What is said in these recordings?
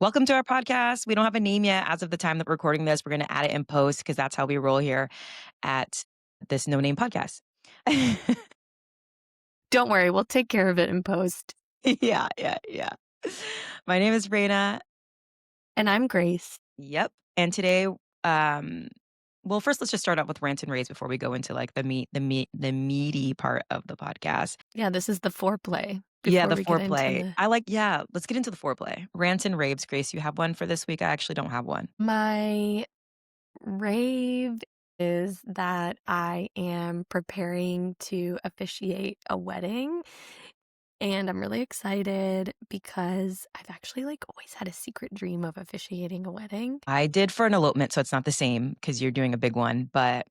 Welcome to our podcast. We don't have a name yet as of the time that we're recording this. We're going to add it in post because that's how we roll here at this no name podcast. Don't worry, we'll take care of it in post. Yeah. My name is Reyna. And I'm Grace. Yep. And today, well, first let's just start out with Rants and Raves before we go into like the meaty part of the podcast. Yeah, this is the foreplay. Yeah, Before the we get into foreplay. Let's get into the foreplay. Rants and Raves. Grace, you have one for this week? I actually don't have one. My rave is that I am preparing to officiate a wedding. And I'm really excited because I've actually always had a secret dream of officiating a wedding. I did for an elopement, so it's not the same because you're doing a big one, but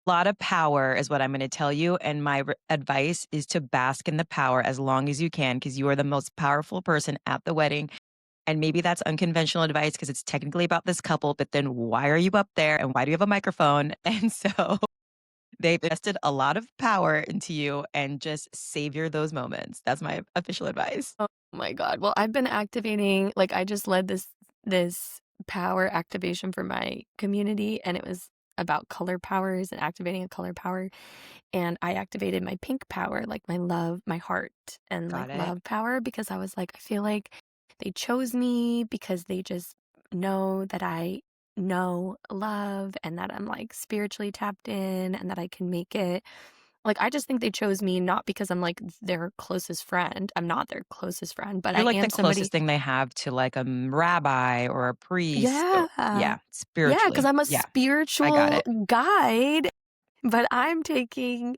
a lot of power is what I'm going to tell you. And my advice is to bask in the power as long as you can because you are the most powerful person at the wedding. And maybe that's unconventional advice because it's technically about this couple, but then why are you up there and why do you have a microphone? And so they've invested a lot of power into you and just savor those moments. That's my official advice. Oh my God. Well, I've been activating, I just led this power activation for my community, and it was about color powers and activating a color power. And I activated my pink power, like my love, my heart, and Got it. love power, because I was like, I feel like they chose me because they just know that I know love and that I'm spiritually tapped in and that I can make it. I just think they chose me not because I'm their closest friend. I'm not their closest friend, but I You're like the am somebody. closest thing they have to like a rabbi or a priest. Yeah. Yeah, Yeah, because spiritually. I'm a Yeah, I got spiritual it. guide, but I'm taking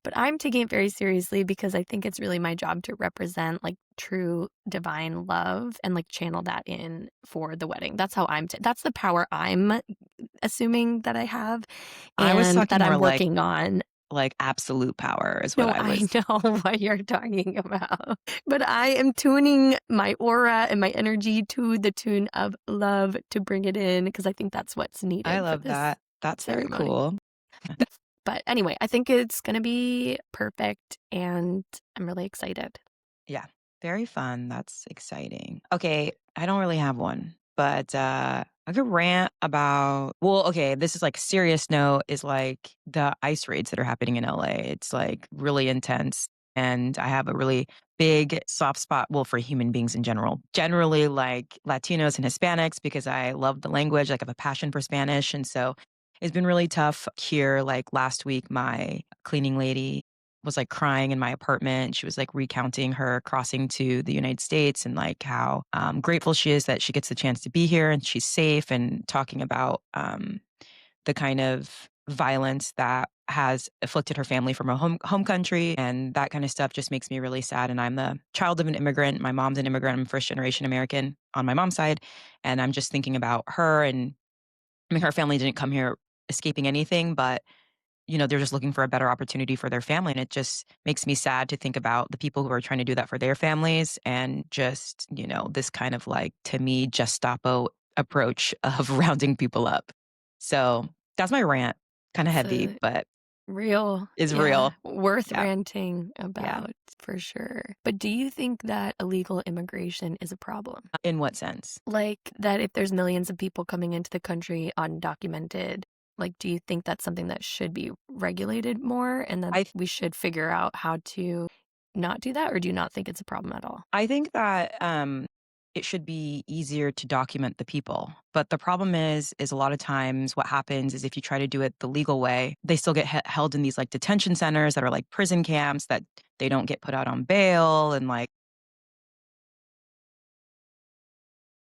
it very seriously because I think it's really my job to represent true divine love and channel that in for the wedding. That's how that's the power I'm assuming that I have I was and talking that more I'm working on. like absolute power is what No, I I was. know what you're talking about. But I am tuning my aura and my energy to the tune of love to bring it in because I think that's what's I needed for love this that. That's very ceremony. cool. But anyway, I think it's going to be perfect and I'm really excited. Yeah, very fun. That's exciting. Okay, I don't really have one, but I could rant about. Well, okay, this is like serious note is like the ice raids that are happening in LA. It's like really intense, and I have a really big soft spot. Well, for human beings in general, generally like Latinos and Hispanics because I love the language. Like I have a passion for Spanish, and so it's been really tough here. Like last week, my cleaning lady was like crying in my apartment. She was like recounting her crossing to the United States and like how grateful she is that she gets the chance to be here and she's safe, and talking about the kind of violence that has afflicted her family from her home country, and that kind of stuff just makes me really sad. And I'm the child of an immigrant. My mom's an immigrant. I'm first generation American on my mom's side, and I'm just thinking about her. And I mean, her family didn't come here escaping anything, but they're just looking for a better opportunity for their family. And it just makes me sad to think about the people who are trying to do that for their families and just, this kind of like, to me, Gestapo approach of rounding people up. So that's my rant. Kind of It's heavy, a but real, is yeah, real. worth Yeah. ranting Yeah. about for sure. But do you think that illegal immigration is a problem? In what sense? Like that if there's millions of people coming into the country undocumented, do you think that's something that should be regulated more and that I we should figure out how to not do that? Or do you not think it's a problem at all? I think that it should be easier to document the people. But the problem is a lot of times what happens is if you try to do it the legal way, they still get held in these like detention centers that are like prison camps that they don't get put out on bail and like.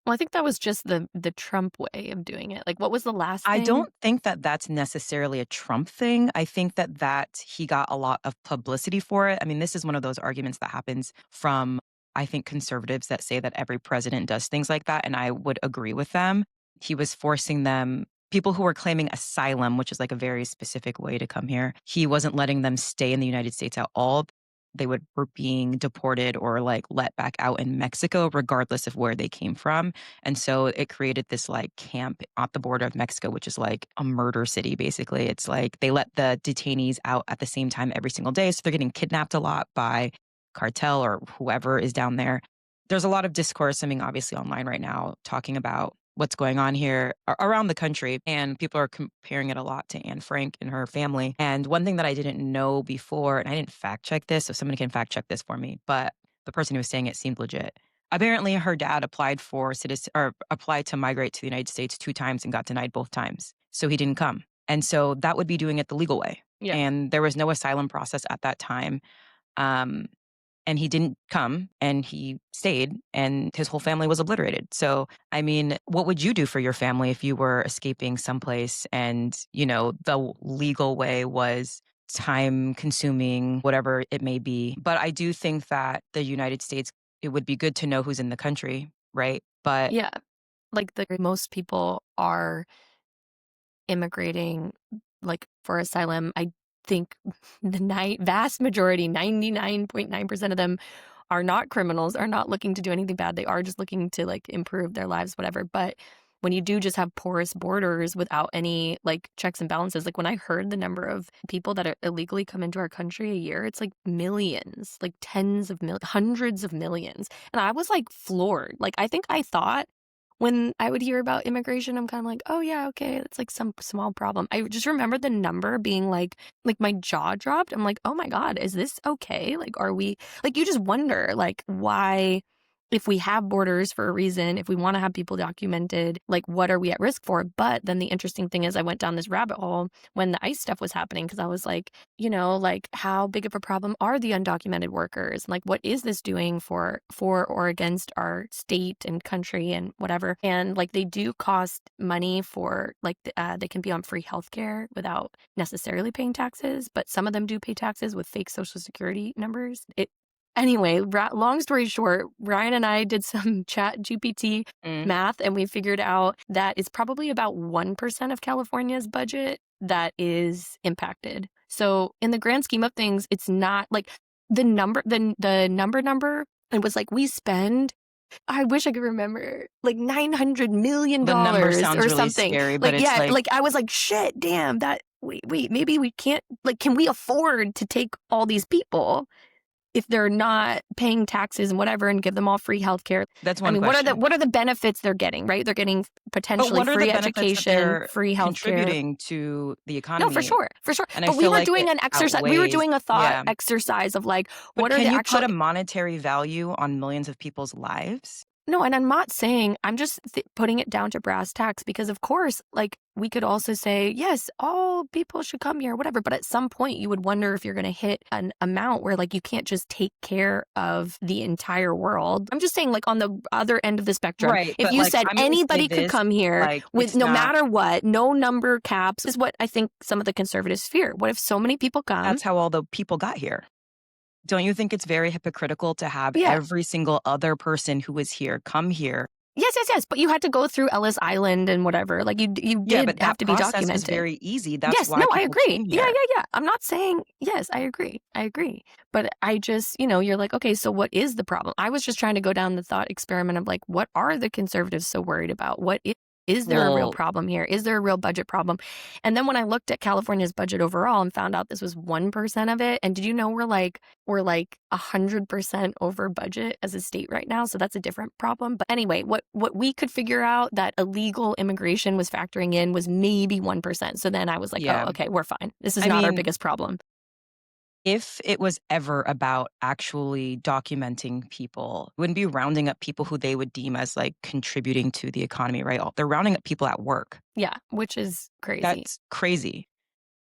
Well, I think that was just the Trump way of doing it. What was the last I thing? don't think that that's necessarily a Trump thing. I think that he got a lot of publicity for it. I mean, this is one of those arguments that happens from, I think, conservatives that say that every president does things like that. And I would agree with them. He was forcing them, people who were claiming asylum, which is like a very specific way to come here, he wasn't letting them stay in the United States at all. They were being deported or like let back out in Mexico, regardless of where they came from. And so it created this like camp at the border of Mexico, which is like a murder city, basically. It's like they let the detainees out at the same time every single day. So they're getting kidnapped a lot by cartel or whoever is down there. there's a lot of discourse, I mean, obviously online right now, talking about what's going on here around the country. And people are comparing it a lot to Anne Frank and her family. And one thing that I didn't know before, and I didn't fact check this, so somebody can fact check this for me, but the person who was saying it seemed legit. Apparently, her dad applied for citizen or applied to migrate to the United States 2 times and got denied both times. So he didn't come. And so that would be doing it the legal way. Yeah. And there was no asylum process at that time. Um, and he didn't come and he stayed and his whole family was obliterated. So, I mean, what would you do for your family if you were escaping someplace and, the legal way was time consuming, whatever it may be? But I do think that the United States, it would be good to know who's in the country, right? But Yeah. Like most people are immigrating like for asylum. I think the vast majority, 99.9% of them are not criminals, are not looking to do anything bad. They are just looking to like improve their lives, whatever. But when you do just have porous borders without any like checks and balances, like when I heard the number of people that are illegally come into our country a year, it's like millions, like tens of millions, hundreds of millions. And I was like floored. Like I think I thought when I would hear about immigration, I'm kind of like, oh yeah, okay, it's like some small problem. I just remember the number being like my jaw dropped. I'm like, oh my God, is this okay? Like, are we, like, you just wonder, like, why, if we have borders for a reason, if we want to have people documented, like, what are we at risk for? But then the interesting thing is, I went down this rabbit hole when the ICE stuff was happening because I was like, like, how big of a problem are the undocumented workers? Like, what is this doing for or against our state and country and whatever? And like, they do cost money for like, they can be on free healthcare without necessarily paying taxes, but some of them do pay taxes with fake social security numbers. Anyway, long story short, Ryan and I did some chat GPT mm, math and we figured out that it's probably about 1% of California's budget that is impacted. So in the grand scheme of things, it's not like the number, it was like we spend, I wish I could remember, like $900 million the number or sounds really something. scary, but Like, it's yeah, like, like I was like, shit, damn, that, wait, maybe we can't, like, can we afford to take all these people if they're not paying taxes and whatever and give them all free healthcare? that's I one mean, question. what are the benefits they're getting, right? They're getting But potentially what are the free benefits that education, they're free healthcare. contributing to the No, for economy? sure, for sure. And I But we feel were like doing it an exercise. We were outweighs. doing a thought Yeah. exercise of like, But what are can the you put actual. a monetary value on millions of people's lives? No, and I'm not saying, I'm just putting it down to brass tacks because, of course, like we could also say, yes, all people should come here, whatever. But at some point, you would wonder if you're going to hit an amount where like you can't just take care of the entire world. I'm just saying, like on the other end of the spectrum, Right, if but, you like, said I'm gonna say anybody could this, come here like, with it's no not matter what, no number caps, is what I think some of the conservatives fear. What if so many people come? that's how all the people got here. Don't you think it's very hypocritical to have Yeah. every single other person who is here come here? Yes, yes, yes. But you had to go through Ellis Island and whatever. Like you Yeah, did but have that to be process was documented. very easy. That's Yes, why no, I people agree. came Yeah, here. yeah, yeah. I'm not saying, yes, I agree. I agree. But I just, you're like, okay, so what is the problem? I was just trying to go down the thought experiment of like, what are the conservatives so worried about? Is there a real Well, problem here? Is there a real budget problem? And then when I looked at California's budget overall and found out this was 1% of it, and did you know we're like 100% over budget as a state right now? So that's a different problem. But anyway, what we could figure out that illegal immigration was factoring in was maybe 1%. So then I was like, oh, yeah. okay, we're fine. This is I not our mean, biggest problem. if it was ever about actually documenting people, it wouldn't be rounding up people who they would deem as, like, contributing to the economy, right? They're rounding up people at work. Yeah, which is crazy. That's crazy.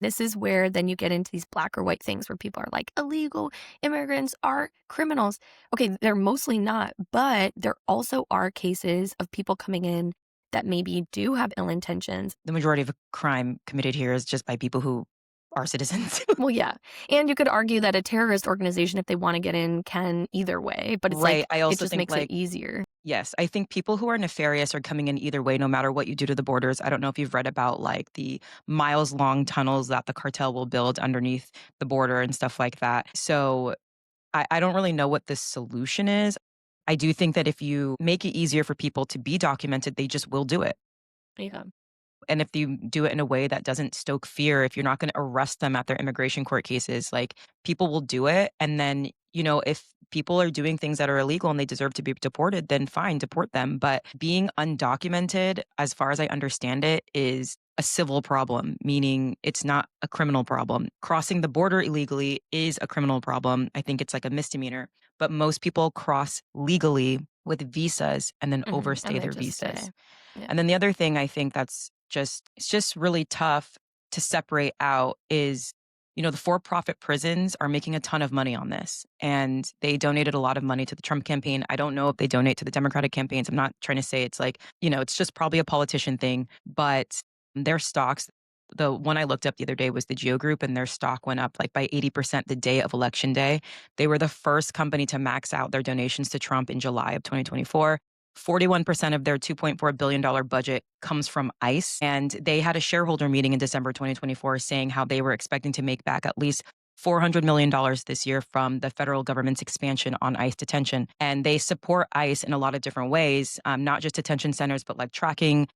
This is where then you get into these black or white things where people are like, illegal immigrants are criminals. Okay, they're mostly not, but there also are cases of people coming in that maybe do have ill intentions. The majority of crime committed here is just by people who are citizens. Well, yeah. And you could argue that a terrorist organization, if they want to get in, can either way, but it's Right. like, I it also just think, makes it like, easier. yes, I think people who are nefarious are coming in either way, no matter what you do to the borders. I don't know if you've read about, like, the miles-long tunnels that the cartel will build underneath the border and stuff like that. So I don't really know what the solution is. I do think that if you make it easier for people to be documented, they just will do it. Yeah. And if you do it in a way that doesn't stoke fear, if you're not going to arrest them at their immigration court cases, like, people will do it. And then, if people are doing things that are illegal and they deserve to be deported, then fine, deport them. But being undocumented, as far as I understand it, is a civil problem, meaning it's not a criminal problem. Crossing the border illegally is a criminal problem. I think it's like a misdemeanor, but most people cross legally with visas and then And overstay they their just visas. stay. Yeah. And then the other thing I think it's just really tough to separate out is, the for-profit prisons are making a ton of money on this, and they donated a lot of money to the Trump campaign. I don't know if they donate to the Democratic campaigns. I'm not trying to say it's like, it's just probably a politician thing, but their stocks, the one I looked up the other day was the Geo Group, and their stock went up like by 80% the day of election day. They were the first company to max out their donations to Trump in July of 2024. 41% of their $2.4 billion budget comes from ICE. And they had a shareholder meeting in December 2024 saying how they were expecting to make back at least $400 million this year from the federal government's expansion on ICE detention. And they support ICE in a lot of different ways, not just detention centers, but like tracking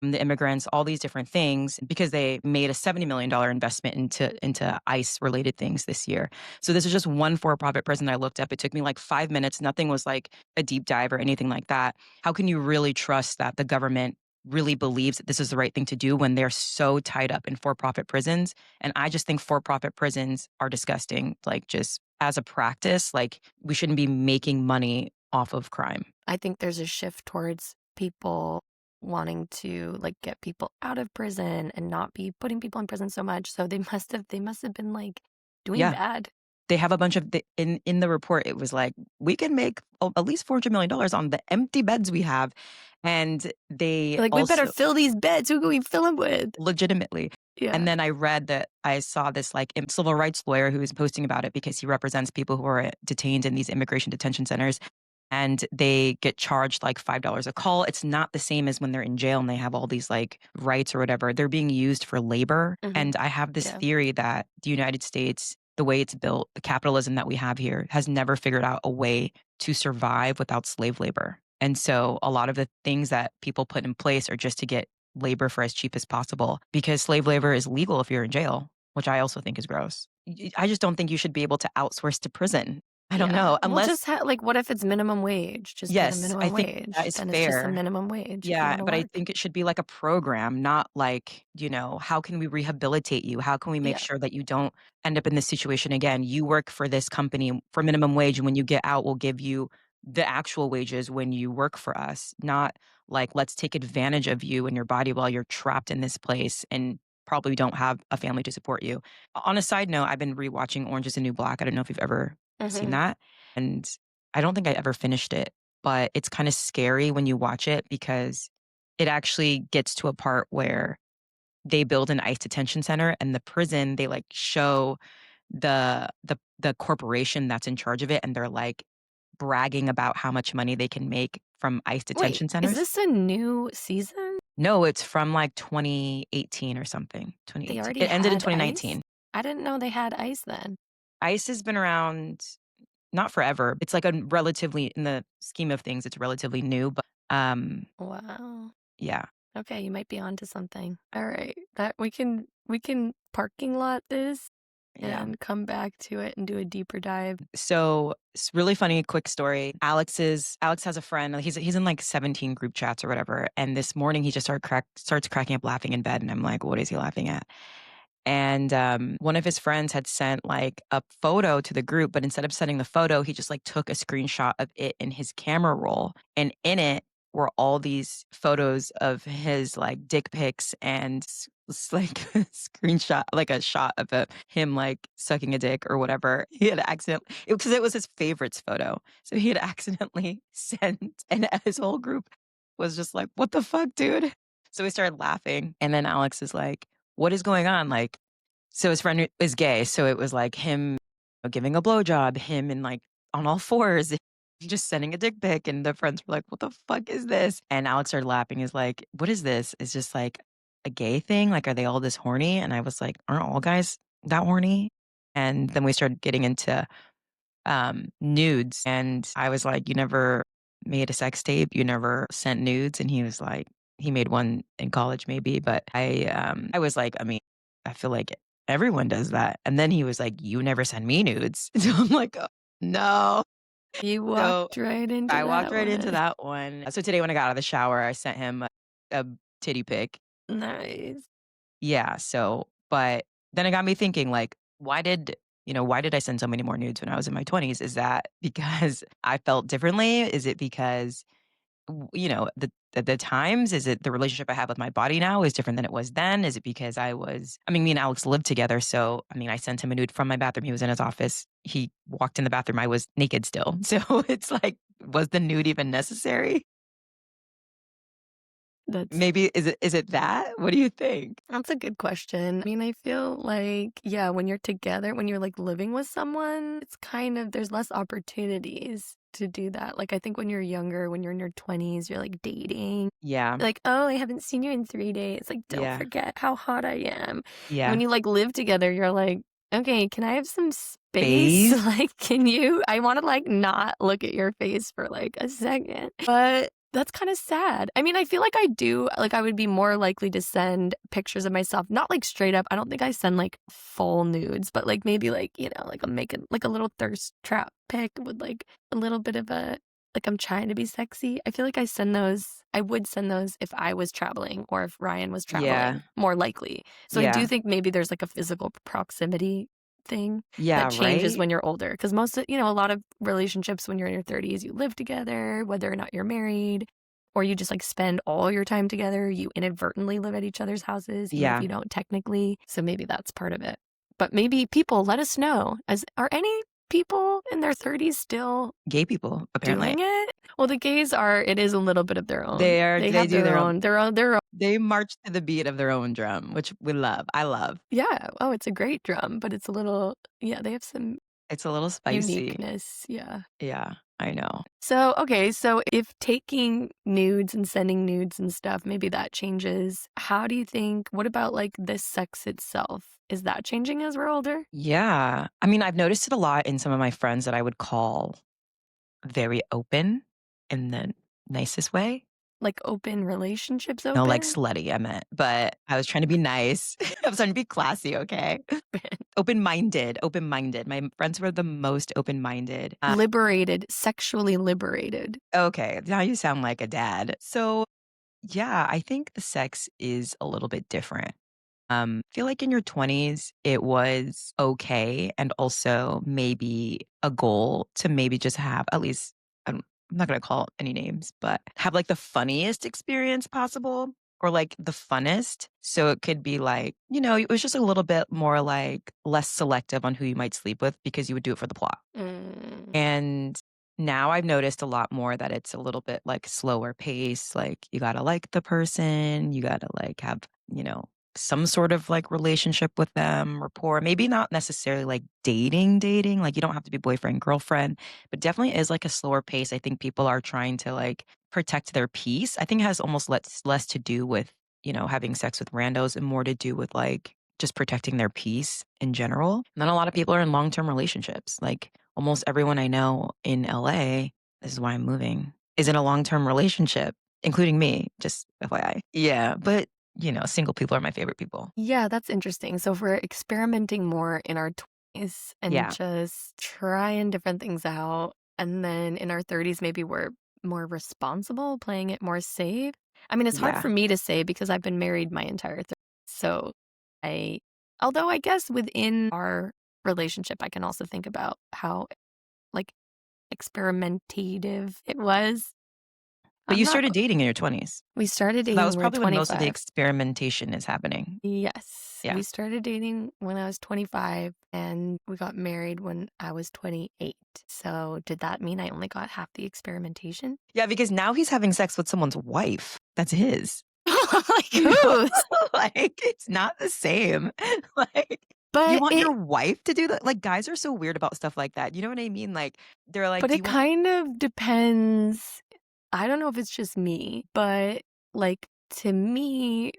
the immigrants, all these different things, because they made a $70 million investment into ICE related things this year. So this is just one for-profit prison I looked up. It took me like 5 minutes. Nothing was like a deep dive or anything like that. How can you really trust that the government really believes that this is the right thing to do when they're so tied up in for-profit prisons? And I just think for-profit prisons are disgusting. Like, just as a practice, like, we shouldn't be making money off of crime. I think there's a shift towards people wanting to like get people out of prison and not be putting people in prison so much. So they must have been like doing Yeah. bad. They have a bunch of in the report, it was like, "We can make at least $400 million on the empty beds we have." And they Like, we better also fill these beds. Who can we fill them with? legitimately. And Yeah. then I saw this, like, civil rights lawyer who was posting about it because he represents people who are detained in these immigration detention centers, and they get charged, like, $5 a call. It's not the same as when they're in jail and they have all these, like, rights or whatever. They're being used for labor, Hmm. and I have this Yeah. theory that the United States, the way it's built, the capitalism that we have here, has never figured out a way to survive without slave labor. And so a lot of the things that people put in place are just to get labor for as cheap as possible, because slave labor is legal if you're in jail, which I also think is gross. I just don't think you should be able to outsource to prison. I don't Yeah. know, Well, unless. like, what if it's minimum wage? Just pay the Yes, I minimum think that wage. is Then it's just a fair. minimum wage if you Yeah, want to but I work. think it should be like a program, not like, how can we rehabilitate you? How can we make Yeah. sure that you don't end up in this situation again? You work for this company for minimum wage, and when you get out, we'll give you the actual wages when you work for us, not like, let's take advantage of you and your body while you're trapped in this place and probably don't have a family to support you. On a side note, I've been rewatching Orange is the New Black. I don't know if you've ever seen Hmm. that. And I don't think I ever finished it, but it's kind of scary when you watch it because it actually gets to a part where they build an ICE detention center, and the prison, they like show the corporation that's in charge of it, and they're like bragging about how much money they can make from ICE Wait, detention is centers. this a new season? No, it's from like 2018 or something. They 2018. already It ended in had ice? 2019. I didn't know they had ice then. ICE has been around not forever. It's like a relatively, in the scheme of things, it's relatively new, but Wow. yeah. Okay, you might be onto something. All right. That we can parking lot this Yeah. and come back to it and do a deeper dive. So it's really funny, quick story. Alex has a friend. He's in like 17 group chats or whatever. And this morning he just starts cracking up laughing in bed. And I'm like, what is he laughing at? And one of his friends had sent like a photo to the group, but instead of sending the photo, he just like took a screenshot of it in his camera roll. And in it were all these photos of his like dick pics and like a screenshot, like a shot of him like sucking a dick or whatever. He had accidentally, because it was his favorites photo. So he had accidentally sent, and his whole group was just like, what the fuck, dude? So we started laughing. And then Alex is like, what is going on? Like, so his friend is gay. So it was like him giving a blowjob, him in like on all fours, just sending a dick pic. And the friends were like, what the fuck is this? And Alex started laughing. Is like, what is this? It's just like a gay thing. Like, are they all this horny? And I was like, aren't all guys that horny? And then we started getting into nudes. And I was like, you never made a sex tape, you never sent nudes. And he was like, he made one in college maybe, but I was like, I mean, I feel like everyone does that. And then he was like, you never send me nudes. So I'm like, oh. No. You So walked right into I walked that right into one. that one. So today when I got out of the shower, I sent him a titty pic. Nice. Yeah, so but then it got me thinking, like, why did I send so many more nudes when I was in my 20s? Is that because I felt differently? Is it because the times? Is it the relationship I have with my body now is different than it was then? Is it because I mean, me and Alex lived together, so I mean, I sent him a nude from my bathroom. He was in his office. He walked in the bathroom. I was naked still. So it's like, was the nude even necessary? That's Maybe is it that? What do you think? That's a good question. I mean, I feel like, yeah, when you're together, when you're like living with someone, it's kind of, there's less opportunities to do that. Like, I think when you're younger, when you're in your 20s, you're like dating. Yeah. Like, oh, I haven't seen you in 3 days. Like, don't Yeah. forget how hot I am. And when Yeah. you like live together, you're like, okay, can I have some space? Phase? Like, I want to like not look at your face for like a second. But that's kinda sad. I mean, I feel like I would be more likely to send pictures of myself, not, like, straight up. I don't think I send, like, full nudes, but, like, maybe, like, like, I'm making, like, a little thirst trap pic with, like, a little bit of a like, I'm trying to be sexy. I feel like I would send those if I was traveling or if Ryan was Yeah. traveling, more likely. So I do Yeah. think maybe there's, like, a physical proximity thing Yeah, that changes right? when you're older. Because a lot of relationships when you're in your 30s, you live together, whether or not you're married, or you just like spend all your time together. You inadvertently live at each other's houses, even if Yeah. you don't technically. So maybe that's part of it. But maybe people let us know. Are any people in their 30s still Gay people, apparently. doing it? Well, it is a little bit of their own. They They have do their own. they march to the beat of their own drum, which we love. I love. Yeah. Oh, it's a great drum, but it's a little, yeah, they have some It's a little spicy. uniqueness. Yeah. Yeah, I know. So, okay, so if taking nudes and sending nudes and stuff, maybe that changes. How do you think, what about like the sex itself? Is that changing as we're older? Yeah. I mean, I've noticed it a lot in some of my friends that I would call very open in the nicest way. Like open relationships No, like open? slutty, I meant, but I was trying to be nice. I was trying to be classy, okay? Open-minded, open-minded. My friends were the most open-minded. Liberated, sexually liberated. Okay, now you sound like a dad. So, yeah, I think the sex is a little bit different. Feel like in your 20s, it was okay, and also maybe a goal to maybe just have at least, I'm not gonna call any names, but have like the funniest experience possible or like the funnest. So it could be like, it was just a little bit more like less selective on who you might sleep with because you would do it for the plot. Mm. And now I've noticed a lot more that it's a little bit like slower pace. Like you gotta like the person, you gotta like have, some sort of like relationship with them, rapport. Maybe not necessarily like dating. Like you don't have to be boyfriend, girlfriend, but definitely is like a slower pace. I think people are trying to like protect their peace. I think it has almost less to do with, having sex with randos and more to do with like just protecting their peace in general. And then a lot of people are in long-term relationships. Like almost everyone I know in LA, this is why I'm moving, is in a long-term relationship, including me, just FYI. Yeah, but single people are my favorite people. Yeah, that's interesting. So if we're experimenting more in our 20s and Yeah, just trying different things out, and then in our 30s, maybe we're more responsible, playing it more safe. I mean, it's hard yeah, for me to say because I've been married my entire 30s. So I, although I guess within our relationship, I can also think about how like experimentative it was. but I'm you not, started dating in your 20s. we started So that dating, was we were probably when most of the 25. experimentation is happening. Yes, Yeah. we started dating when I was 25 and we got married when I was 28. So did that mean I only got half the experimentation? Yeah, because now he's having sex with someone's wife. That's his. Like You know? whose? Like, it's not the same. Like, you But want it your wife to do that? Like, guys are so weird about stuff like that. You know what I mean? Like, they're like, but "Do it you want?" kind of depends. I don't know if it's just me, but like to me,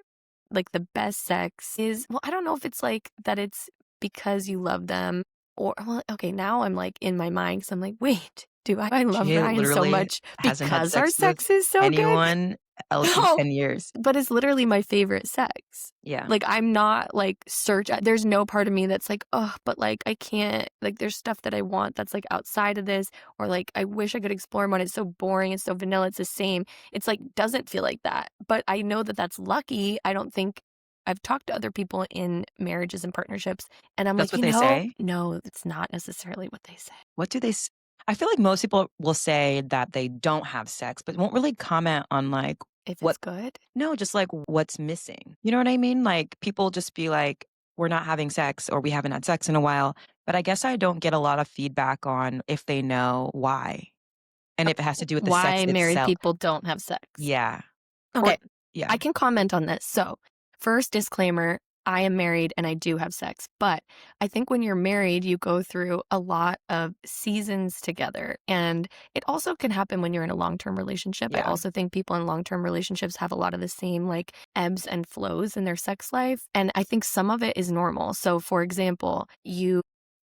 like the best sex is, well, I don't know if it's like that it's because you love them or, well, okay, now I'm like in my mind because I'm like, wait, do I love She Ryan so literally much hasn't had because our sex with sex is so good? anyone else in No, 10 years. but it's literally my favorite sex. Yeah. Like, I'm not, like, there's no part of me that's like, "Oh, but, like, I can't," like, there's stuff that I want that's, like, outside of this, or, like, I wish I could explore more, and it's so boring, it's so vanilla, it's the same. It's, like, doesn't feel like that, but I know that that's lucky. I don't think I've talked to other people in marriages and partnerships, and I'm That's like, what they say? no, it's not necessarily what they say, What do they s I feel like most people will say that they don't have sex, but won't really comment on, like, if what it's good. no, just, like, what's missing. You know what I mean? Like, people just be like, "We're not having sex," or "We haven't had sex in a while," but I guess I don't get a lot of feedback on if they know why, and if it has to do with the sex Why married itself. people don't have sex. Yeah. Or Okay, yeah. I can comment on this. So, first disclaimer, I am married and I do have sex, but I think when you're married, you go through a lot of seasons together. And it also can happen when you're in a long term relationship. I Yeah. also think people in long term relationships have a lot of the same like ebbs and flows in their sex life. And I think some of it is normal. So, for example,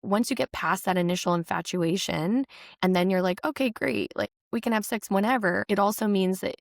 once you get past that initial infatuation and then you're like, okay, great, like we can have sex whenever, it also means that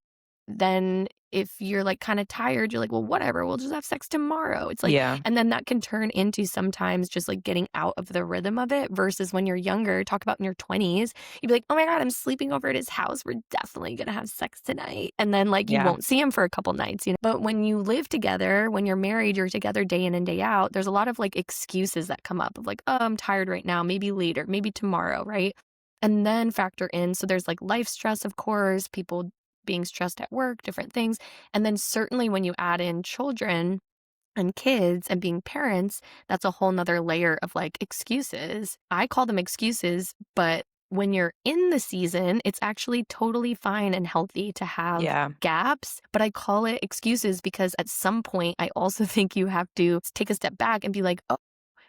then if you're like kind of tired, you're like, well, whatever, we'll just have sex tomorrow. It's like, Yeah. and then that can turn into sometimes just like getting out of the rhythm of it versus when you're younger, talk about in your 20s, you'd be like, oh my God, I'm sleeping over at his house. We're definitely going to have sex tonight. And then like you Yeah. won't see him for a couple nights, you know. But when you live together, when you're married, you're together day in and day out. There's a lot of like excuses that come up of like, oh, I'm tired right now, maybe later, maybe tomorrow, right? And then factor in, so there's like life stress, of course, people being stressed at work, different things. And then certainly when you add in children and kids and being parents, that's a whole nother layer of like excuses. I call them excuses, but when you're in the season, it's actually totally fine and healthy to have Yeah. gaps. But I call it excuses because at some point, I also think you have to take a step back and be like, oh,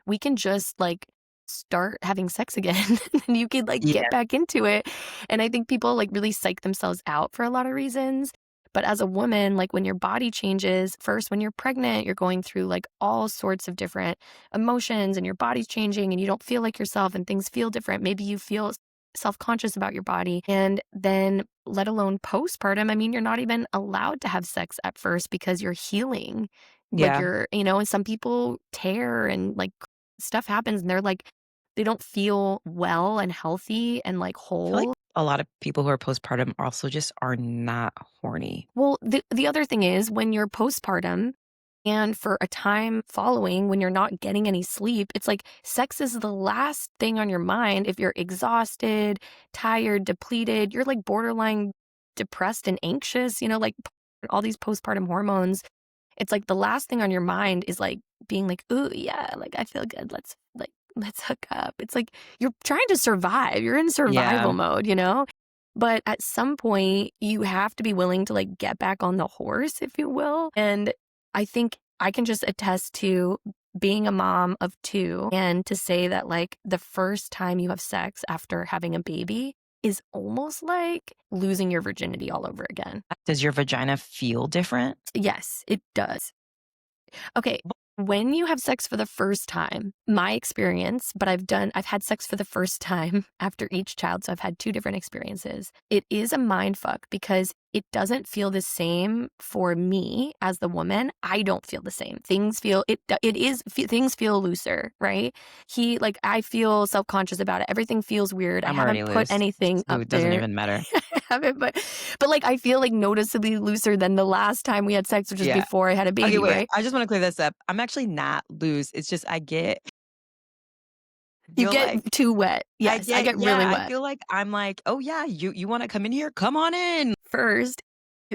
we can just like start having sex again and you could like get Yeah. back into it. And I think people like really psych themselves out for a lot of reasons. But as a woman, like when your body changes, first when you're pregnant, you're going through like all sorts of different emotions and your body's changing and you don't feel like yourself and things feel different. Maybe you feel self conscious about your body. And then, let alone postpartum, I mean, you're not even allowed to have sex at first because you're healing. Like Yeah. and some people tear and like stuff happens and they're like, they don't feel well and healthy and like I feel like whole. a lot of people who are postpartum also just are not horny. Well, the other thing is when you're postpartum and for a time following when you're not getting any sleep, it's like sex is the last thing on your mind. If you're exhausted, tired, depleted, you're like borderline depressed and anxious, like all these postpartum hormones. It's like the last thing on your mind is like being like, "Ooh, yeah, like I feel good. Let's hook up." It's like you're trying to survive. You're in Yeah. survival mode, you know? But at some point, you have to be willing to like get back on the horse, if you will. And I think I can just attest to being a mom of two and to say that like the first time you have sex after having a baby is almost like losing your virginity all over again. Does your vagina feel different? Yes, it does. Okay, when you have sex for the first time, my experience, but I've had sex for the first time after each child, so I've had two different experiences. It is a mind fuck because it doesn't feel the same for me as the woman. I don't feel the same. Things feel looser, right? I feel self-conscious about it. Everything feels weird. I I'm already haven't put loose, anything so up it doesn't there. even matter. I haven't, but like I feel like noticeably looser than the last time we had sex, which was Yeah. before I had a Okay, baby, wait. right? I just wanna clear this up. I'm actually not loose. It's just I You feel get like too wet. Yes, I get really I wet. feel like I'm like, "Oh, yeah, you wanna come in here? Come on in." First,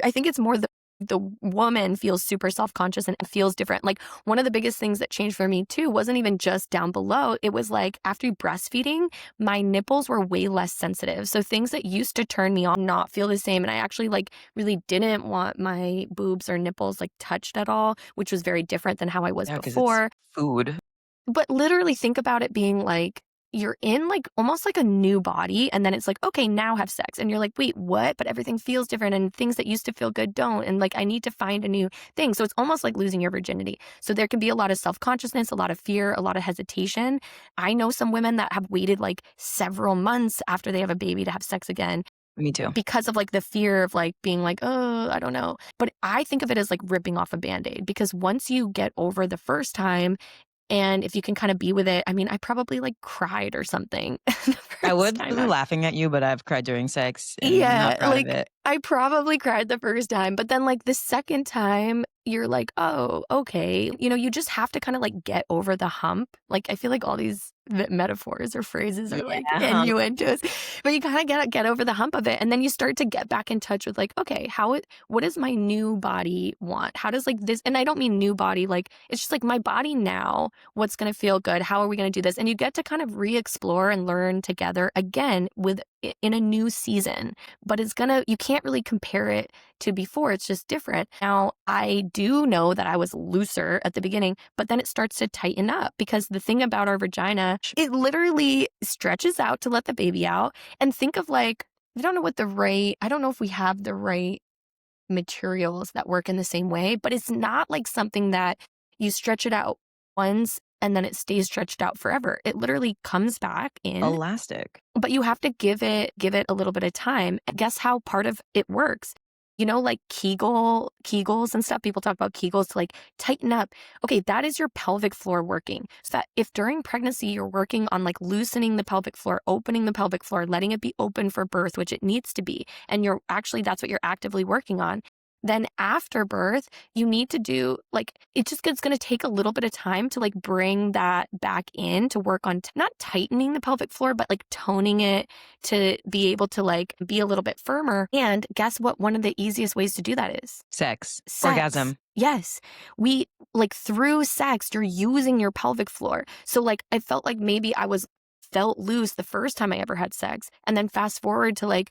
I think it's more the woman feels super self-conscious and feels different. Like, one of the biggest things that changed for me too wasn't even just down below. It was like after breastfeeding, my nipples were way less sensitive. So things that used to turn me on not feel the same. And I actually like really didn't want my boobs or nipples like touched at all, which was very different than how I was Yeah, because it's before. food. But literally think about it being like, you're in like almost like a new body and then it's like, okay, now have sex. And you're like, wait, what? But everything feels different and things that used to feel good don't. And like, I need to find a new thing. So it's almost like losing your virginity. So there can be a lot of self-consciousness, a lot of fear, a lot of hesitation. I know some women that have waited like several months after they have a baby to have sex again. Me too. because of like the fear of like being like, oh, I don't know. But I think of it as like ripping off a band-aid, because once you get over the first time, and if you can kind of be with it, I mean, I probably like cried or something the I first would time. be laughing at you, but I've cried during sex and I'm not Yeah, proud of like it. I probably cried the first time, but then like the second time, you're like, oh, okay. You just have to kind of like get over the hump. Like I feel like all these metaphors or phrases are like Yeah. innuendos, but you kind of get over the hump of it, and then you start to get back in touch with like, okay, what does my new body want? How does like this? And I don't mean new body, like it's just like my body now. What's going to feel good? How are we going to do this? And you get to kind of re-explore and learn together again in a new season, but you can't really compare it to before. It's just different. Now, I do know that I was looser at the beginning, but then it starts to tighten up, because the thing about our vagina, it literally stretches out to let the baby out. And think of like, I don't know if we have the right materials that work in the same way, but it's not like something that you stretch it out once and then it stays stretched out forever. It literally comes back in, Elastic. but you have to give it a little bit of time. And guess how part of it works? Like Kegels and stuff. People talk about Kegels to like tighten up. Okay, that is your pelvic floor working. So that if during pregnancy you're working on like loosening the pelvic floor, opening the pelvic floor, letting it be open for birth, which it needs to be, and that's what you're actively working on. Then after birth, you need to do like, it's going to take a little bit of time to like bring that back in, to work on not tightening the pelvic floor, but like toning it to be able to like be a little bit firmer. And guess what? One of the easiest ways to do that is Sex. sex. Orgasm. Yes. We like through sex, you're using your pelvic floor. So like, I felt like maybe felt loose the first time I ever had sex. And then fast forward to like,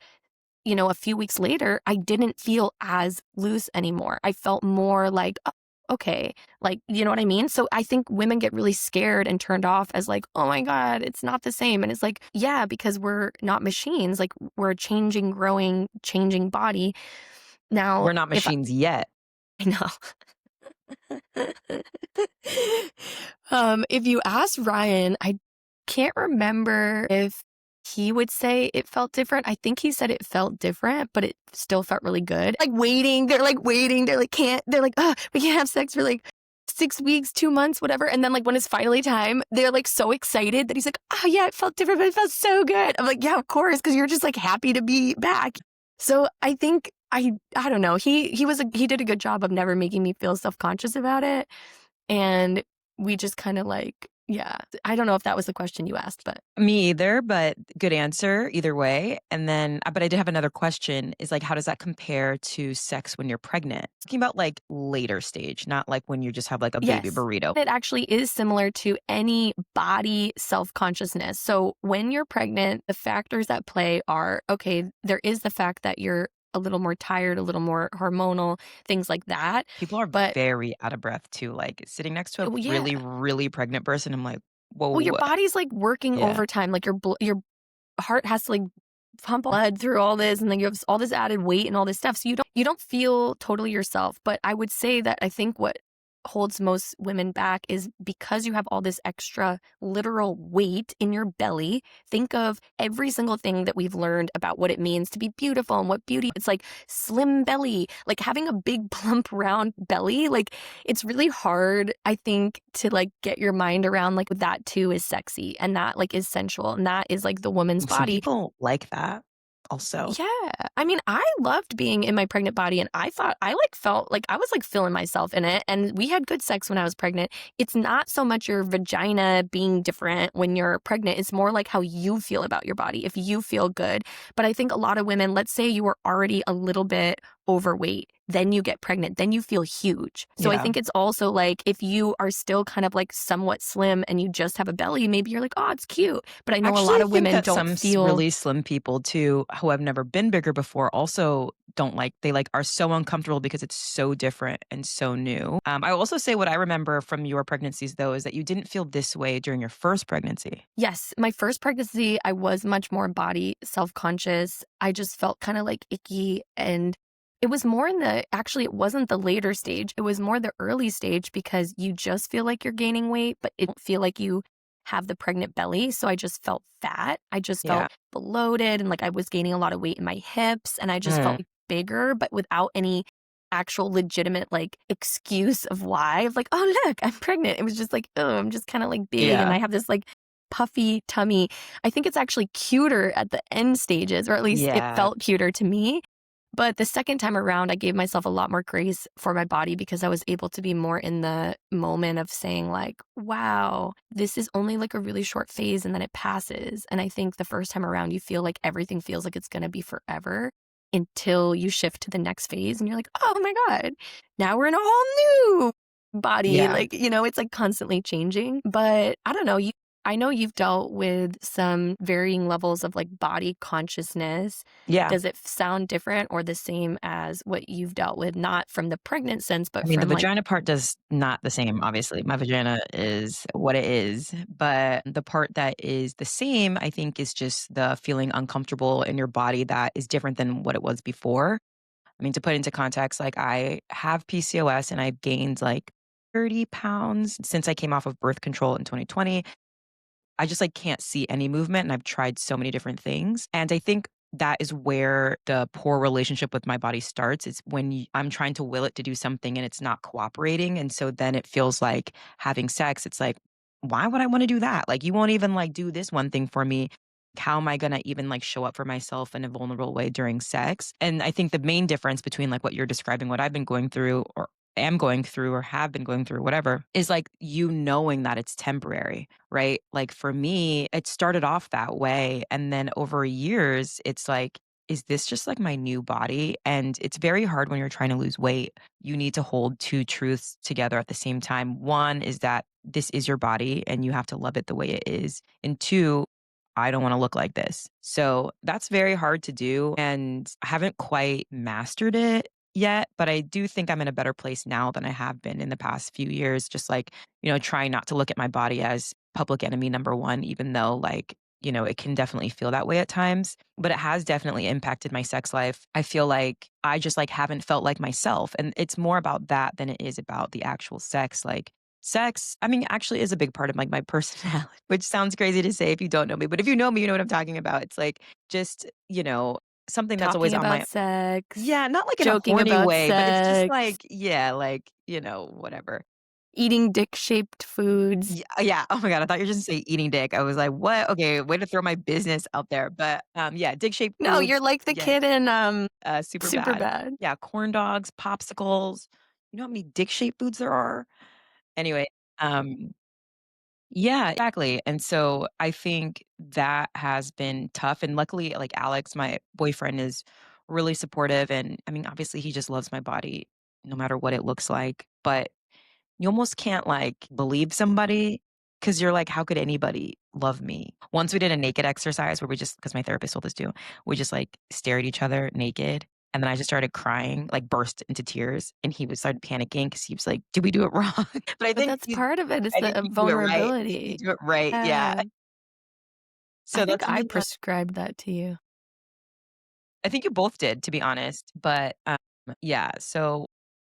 a few weeks later, I didn't feel as loose anymore. I felt more like, oh, okay, like, you know what I mean? So I think women get really scared and turned off as like, oh my God, it's not the same. And it's like, yeah, because we're not machines. Like we're a changing, growing, changing body. Now, We're not if machines yet. I know. If you ask Ryan, I can't remember if he would say it felt different. I think he said it felt different, but it still felt really good. Like waiting, they're like waiting, they're like, oh, we can't have sex for like 6 weeks, 2 months, whatever. And then like when it's finally time, they're like so excited that he's like, oh yeah, it felt different, but it felt so good. I'm like, yeah, of course, because you're just like happy to be back. So I think I don't know. He did a good job of never making me feel self-conscious about it. And we just kind of like, yeah, I don't know if that was the question you asked, but Me either, but good answer either way. And then, but I did have another question is like, how does that compare to sex when you're pregnant? Talking about like later stage, not like when you just have like a baby yes, burrito. it actually is similar to any body self-consciousness. So when you're pregnant, the factors that play are, okay, there is the fact that you're a little more tired, a little more hormonal, things like that. People are But very out of breath too. Like sitting next to a well, yeah, really, really pregnant person, I'm like, well, your whoa. body's like working Yeah. overtime. Like your heart has to like pump blood through all this, and then you have all this added weight and all this stuff. So you don't feel totally yourself. But I would say that I think what holds most women back is because you have all this extra literal weight in your belly. Think of every single thing that we've learned about what it means to be beautiful and what beauty. It's like slim belly, like having a big plump round belly. Like it's really hard, I think, to like get your mind around like that too is sexy, and that like is sensual, and that is like the woman's Some body. people like that also. Yeah. I mean, I loved being in my pregnant body, and I thought I like felt like I was like feeling myself in it, and we had good sex when I was pregnant. It's not so much your vagina being different when you're pregnant. It's more like how you feel about your body, if you feel good. But I think a lot of women, let's say you were already a little bit overweight, then you get pregnant, then you feel huge. So I Yeah. think it's also like if you are still kind of like somewhat slim and you just have a belly, maybe you're like, oh, it's cute. But I know a Actually, lot I of think women that don't some feel. really slim people too, who have never been bigger before, also don't like. They like are so uncomfortable because it's so different and so new. I will also say what I remember from your pregnancies though is that you didn't feel this way during your first pregnancy. Yes, my first pregnancy, I was much more body self-conscious. I just felt kind of like icky, and it was more actually, it wasn't the later stage. It was more the early stage, because you just feel like you're gaining weight, but it don't feel like you have the pregnant belly, so I just felt fat. I just Yeah. felt bloated and like I was gaining a lot of weight in my hips and I just felt Mm. like bigger, but without any actual legitimate like excuse of why. Of like, "Oh, look, I'm pregnant." It was just like, "Oh, I'm just kinda like big and Yeah. I have this like puffy tummy." I think it's actually cuter at the end stages, or at least it Yeah. felt cuter to me. But the second time around, I gave myself a lot more grace for my body because I was able to be more in the moment of saying like, "Wow, this is only like a really short phase and then it passes." And I think the first time around, you feel like everything feels like it's gonna be forever until you shift to the next phase and you're like, "Oh my god, now we're in a whole new body." Yeah. Like, it's like constantly changing. But I don't know, I know you've dealt with some varying levels of like body consciousness. Yeah. Does it sound different or the same as what you've dealt with, not from the pregnant sense, I but mean, the from like vagina part does not the same, obviously. My vagina is what it is. But the part that is the same, I think, is just the feeling uncomfortable in your body that is different than what it was before. I mean, to put into context, like I have PCOS and I've gained like 30 pounds since I came off of birth control in 2020. I just like can't see any movement and I've tried so many different things. And I think that is where the poor relationship with my body starts. It's when I'm trying to will it to do something and it's not cooperating. And so then it feels like having sex, it's like, why would I want to do that? Like, you won't even like do this one thing for me. How am I going to even like show up for myself in a vulnerable way during sex? And I think the main difference between like what you're describing, what I've been going through or am going through or have been going through, whatever, is like you knowing that it's temporary, right? Like for me, it started off that way. And then over years, it's like, is this just like my new body? And it's very hard when you're trying to lose weight. You need to hold two truths together at the same time. One is that this is your body and you have to love it the way it is. And two, I don't want to look like this. So that's very hard to do. And I haven't quite mastered it yet, but I do think I'm in a better place now than I have been in the past few years. Just like, trying not to look at my body as public enemy number one, even though like, it can definitely feel that way at times, but it has definitely impacted my sex life. I feel like I just like haven't felt like myself. And it's more about that than it is about the actual sex. Like sex, I mean, actually is a big part of like my personality, which sounds crazy to say if you don't know me, but if you know me, you know what I'm talking about. It's like just, something that's always talking on about my sex, yeah, not like in a joking horny about way, but it's just sex, like, yeah, like, whatever. eating dick-shaped foods. Yeah. Oh my god, I thought you were just gonna say eating dick. I was like, "What? Okay, way to throw my business out there." But, yeah, dick-shaped No, you're foods, like the yes, kid in, super bad. Superbad. Yeah, corn dogs, popsicles. You know how many dick-shaped foods there are? Anyway, um yeah, exactly, and so I think that has been tough, and luckily, like, Alex, my boyfriend, is really supportive, and, I mean, obviously, he just loves my body no matter what it looks like, but you almost can't, like, believe somebody because 'cause you're like, "How could anybody love me?" Once we did a naked exercise where we just because my therapist told us to, we just, like, stare at each other naked, and then I just started crying, like, burst into tears, and he was started panicking because he was like, "Did we do it wrong?" But But that's part of it, it's I the think you do it right. You vulnerability. do it right, yeah. Yeah. I So think that's I something that prescribed that to you. I think you both did, to be honest, but, yeah, so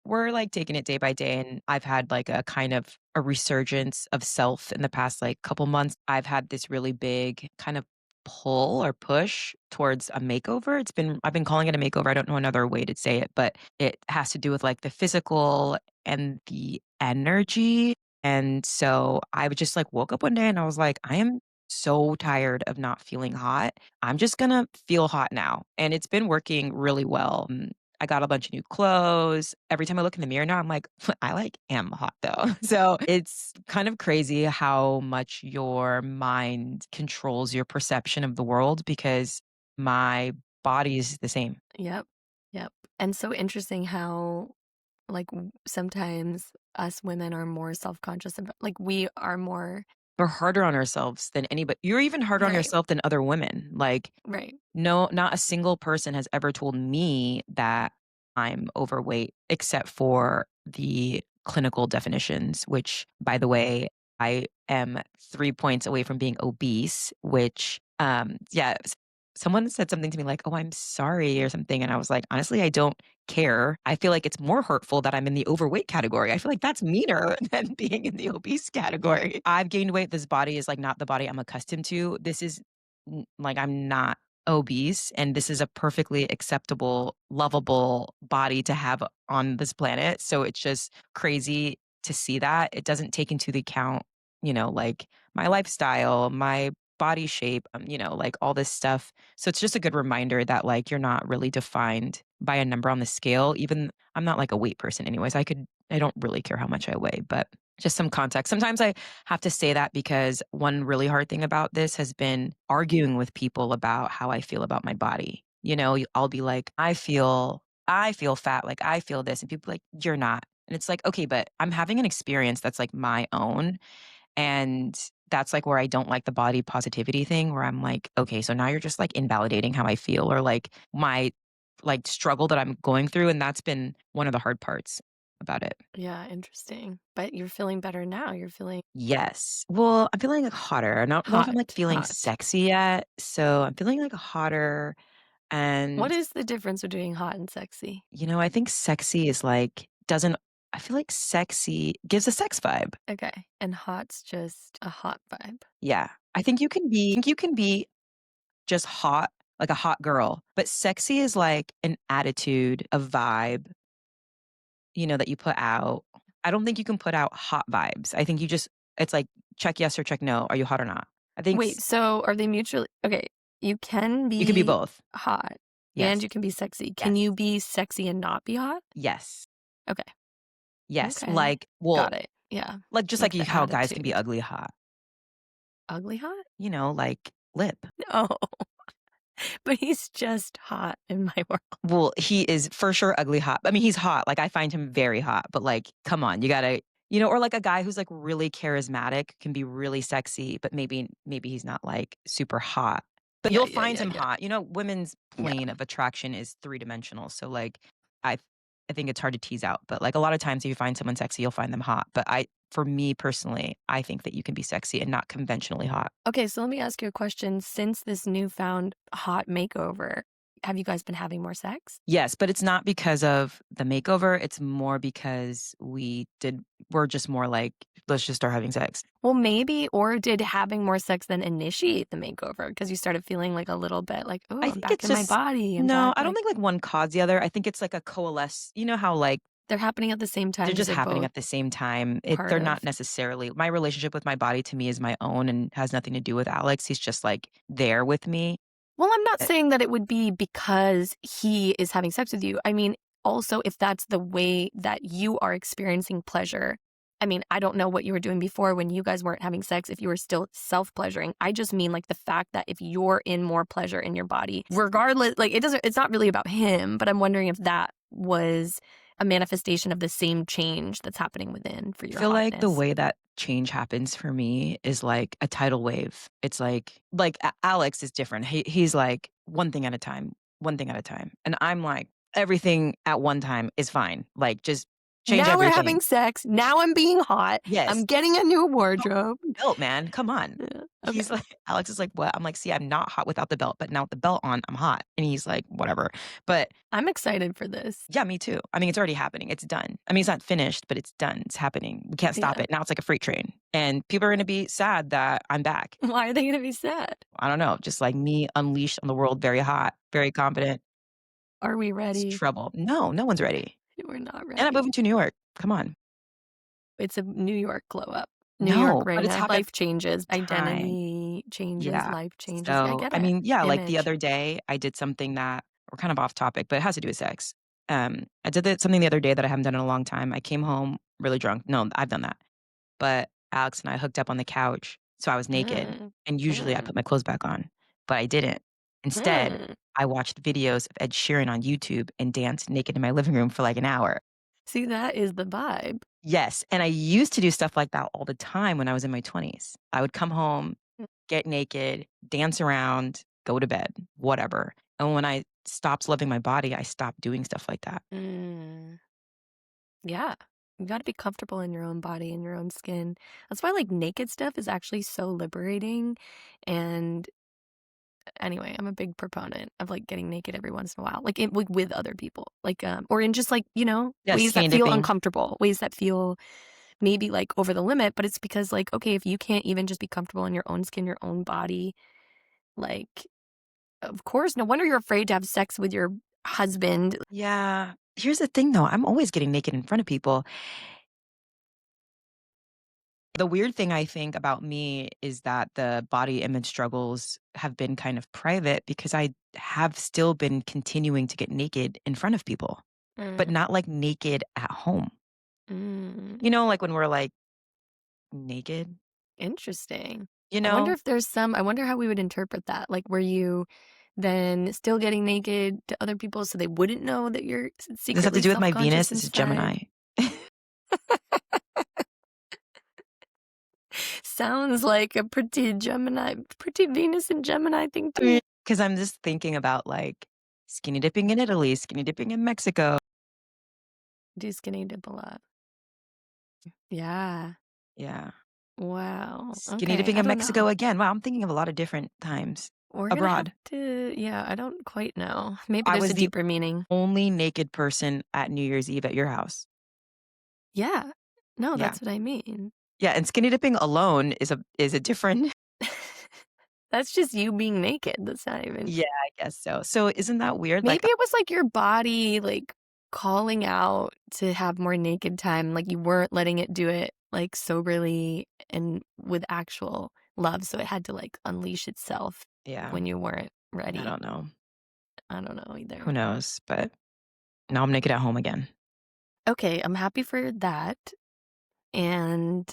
we're, like, taking it day by day, and I've had, like, a kind of a resurgence of self in the past, like, couple months. I've had this really big kind of pull or push towards a makeover. I've been calling it a makeover, I don't know another way to say it, but it has to do with, like, the physical and the energy, and so I would just, like, woke up one day and I was like, "I am so tired of not feeling hot. I'm just gonna feel hot now." And it's been working really well. I got a bunch of new clothes. Every time I look in the mirror now, I'm like, I like am hot though. So it's kind of crazy how much your mind controls your perception of the world because my body is the same. Yep. Yep. And so interesting how, like, sometimes us women are more self-conscious about like, we are more. We're harder on ourselves than anybody. You're even harder on Right, yourself than other women. Like, right. no, not a single person has ever told me that I'm overweight except for the clinical definitions, which, by the way, I am 3 points away from being obese, which, yeah, someone said something to me like, "Oh, I'm sorry," or something, and I was like, "Honestly, I don't care. I feel like it's more hurtful that I'm in the overweight category. I feel like that's meaner than being in the obese category. I've gained weight. This body is like not the body I'm accustomed to. This is like I'm not obese, and this is a perfectly acceptable, lovable body to have on this planet. So it's just crazy to see that. It doesn't take into the account, like my lifestyle, my body shape, like all this stuff. So it's just a good reminder that like you're not really defined by a number on the scale. Even I'm not like a weight person anyways. I don't really care how much I weigh, but just some context. Sometimes I have to say that because one really hard thing about this has been arguing with people about how I feel about my body. I'll be like, I feel fat, like I feel this, and people are like, you're not. And it's like, okay, but I'm having an experience that's like my own. And that's like where I don't like the body positivity thing, where I'm like, okay, so now you're just like invalidating how I feel or like my like struggle that I'm going through. And that's been one of the hard parts about it. Yeah, interesting. But you're feeling better now. You're feeling Yes. Well, I'm feeling like hotter. I don't know if I'm like hot, feeling hot. sexy yet. So I'm feeling like hotter. What And, is the difference between hot and sexy? I think sexy is like, doesn't, I feel like sexy gives a sex vibe. Okay. And hot's just a hot vibe. Yeah. I think you can be just hot, like a hot girl, but sexy is like an attitude, a vibe, that you put out. I don't think you can put out hot vibes. I think it's like check yes or check no. Are you hot or not? I think Wait, so are they mutually okay? You can you can be be both. hot and Yes. you can be sexy. Can Yes. you be sexy and not be hot? Yes. Okay. Yes. Okay. Like, well, Got it. Yeah. like just like Like the how guys can be attitude. ugly hot, Ugly hot? like lip. No. But he's just hot in my world. Well, he is for sure ugly hot. I mean, he's hot. Like I find him very hot, but like, come on, you gotta, or like a guy who's like really charismatic can be really sexy, but maybe he's not like super hot. But Yeah, you'll yeah, find yeah, him yeah. hot. Women's Yeah. plane of attraction is three-dimensional. So like I I think it's hard to tease out. But like a lot of times if you find someone sexy, you'll find them hot. But for me personally, I think that you can be sexy and not conventionally hot. Okay, so let me ask you a question. Since this newfound hot makeover, have you guys been having more sex? Yes, but it's not because of the makeover, it's more because we're just more like, "Let's just start having sex." Well, maybe, or did having more sex then initiate the makeover? Because you started feeling like a little bit like, oh, I I'm think back it's in my just body. I'm no, back. I don't Like think, like, one caused the other. I think it's like a coalesce, how, like, they're happening at the same they're time because just they're happening both at the same time. part They're of. not necessarily my relationship with my body to me is my own and has nothing to do with Alex. He's just, like, there with me. Well, I'm not Eh saying that it would be because he is having sex with you. I mean, also, if that's the way that you are experiencing pleasure. I mean, I don't know what you were doing before when you guys weren't having sex, if you were still self pleasuring. I just mean like the fact that if you're in more pleasure in your body, regardless, like it's not really about him, but I'm wondering if that was a manifestation of the same change that's happening within for I your feel like the hotness. way that change happens for me is like a tidal wave. It's like Alex is different. He's like one thing at a time, one thing at a time. And I'm like everything at one time is fine. Like just change Now we're everything. having sex. Now I'm being hot. Yes. I'm getting a new No, wardrobe. belt, man. Come on. Yeah. He's Okay. like Alex is like, "What?" I'm like, "See, I'm not hot without the belt, but now with the belt on, I'm hot." And he's like, "Whatever." But I'm excited for this. yeah, me too. I mean, it's already happening. It's done. I mean, it's not finished, but it's done. It's happening. We can't stop Yeah. it. Now it's like a freight train. And people are going to be sad that I'm back. Why are they gonna be sad? I don't know. Just like me unleashed on the world, very hot, very confident. Are we It's ready? trouble. No, no one's ready. We're not And I'm ready. moving to New York. Come on. It's a New York glow up. New York No, but it's Reyna. happened Life changes, time. identity changes, Yeah. life changes. Yeah, I So, get I it. mean, yeah, like the Image. other day, I did something that we're kind of off topic, but it has to do with sex. I did something the other day that I haven't done in a long time. I came home really drunk. No, I've done that. But Alex and I hooked up on the couch, so I was naked, Mm. and usually I Mm. put my clothes back on, but I didn't. Instead, Mm. I watched videos of Ed Sheeran on YouTube and danced naked in my living room for like an hour. See, that is the vibe. Yes, and I used to do stuff like that all the time when I was in my 20s. I would come home, get naked, dance around, go to bed, whatever. And when I stopped loving my body, I stopped doing stuff like that. Mm. Yeah. You gotta be comfortable in your own body, in your own skin. That's why, like, naked stuff is actually so liberating, and Anyway, I'm a big proponent of, like, getting naked every once in a while, like, with other people, like, or in just, like, Yeah, ways skinny that feel dipping. uncomfortable, ways that feel maybe, like, over the limit, but it's because, like, okay, if you can't even just be comfortable in your own skin, your own body, like, of course, no wonder you're afraid to have sex with your husband. Yeah. Here's the thing though, I'm always getting naked in front of people. The weird thing I think about me is that the body image struggles have been kind of private because I have still been continuing to get naked in front of people, but Mm, not like naked at home. mm, Like when we're like naked, interesting. you I wonder know? if there's some I wonder how we would interpret that, like, were you then still getting naked to other people so they wouldn't know that you're Does this have to secretly do with my self-conscious Venus? This is inside? Gemini. Sounds like a pretty Venus and Gemini thing to me. Because I'm just thinking about like skinny dipping in Italy, skinny dipping in Mexico. Do skinny dip a lot. Yeah. Yeah. Wow. Skinny Okay. dipping I in don't know. Mexico again. Wow, I'm thinking of a lot of different times We're gonna have abroad. to, yeah, I don't quite know. Maybe I there's was a the deeper meaning. only naked person at New Year's Eve at your house. Yeah. No, Yeah. that's what I mean. Yeah, and skinny dipping alone is a different. That's just you being naked. That's not even. Yeah, I guess so. So isn't that weird? Like, Maybe it was like your body like calling out to have more naked time. Like you weren't letting it do it like soberly and with actual love. So it had to like unleash itself yeah, when you weren't I ready. don't know. I don't know Who either. knows? But now I'm naked at home again. Okay, I'm happy for that and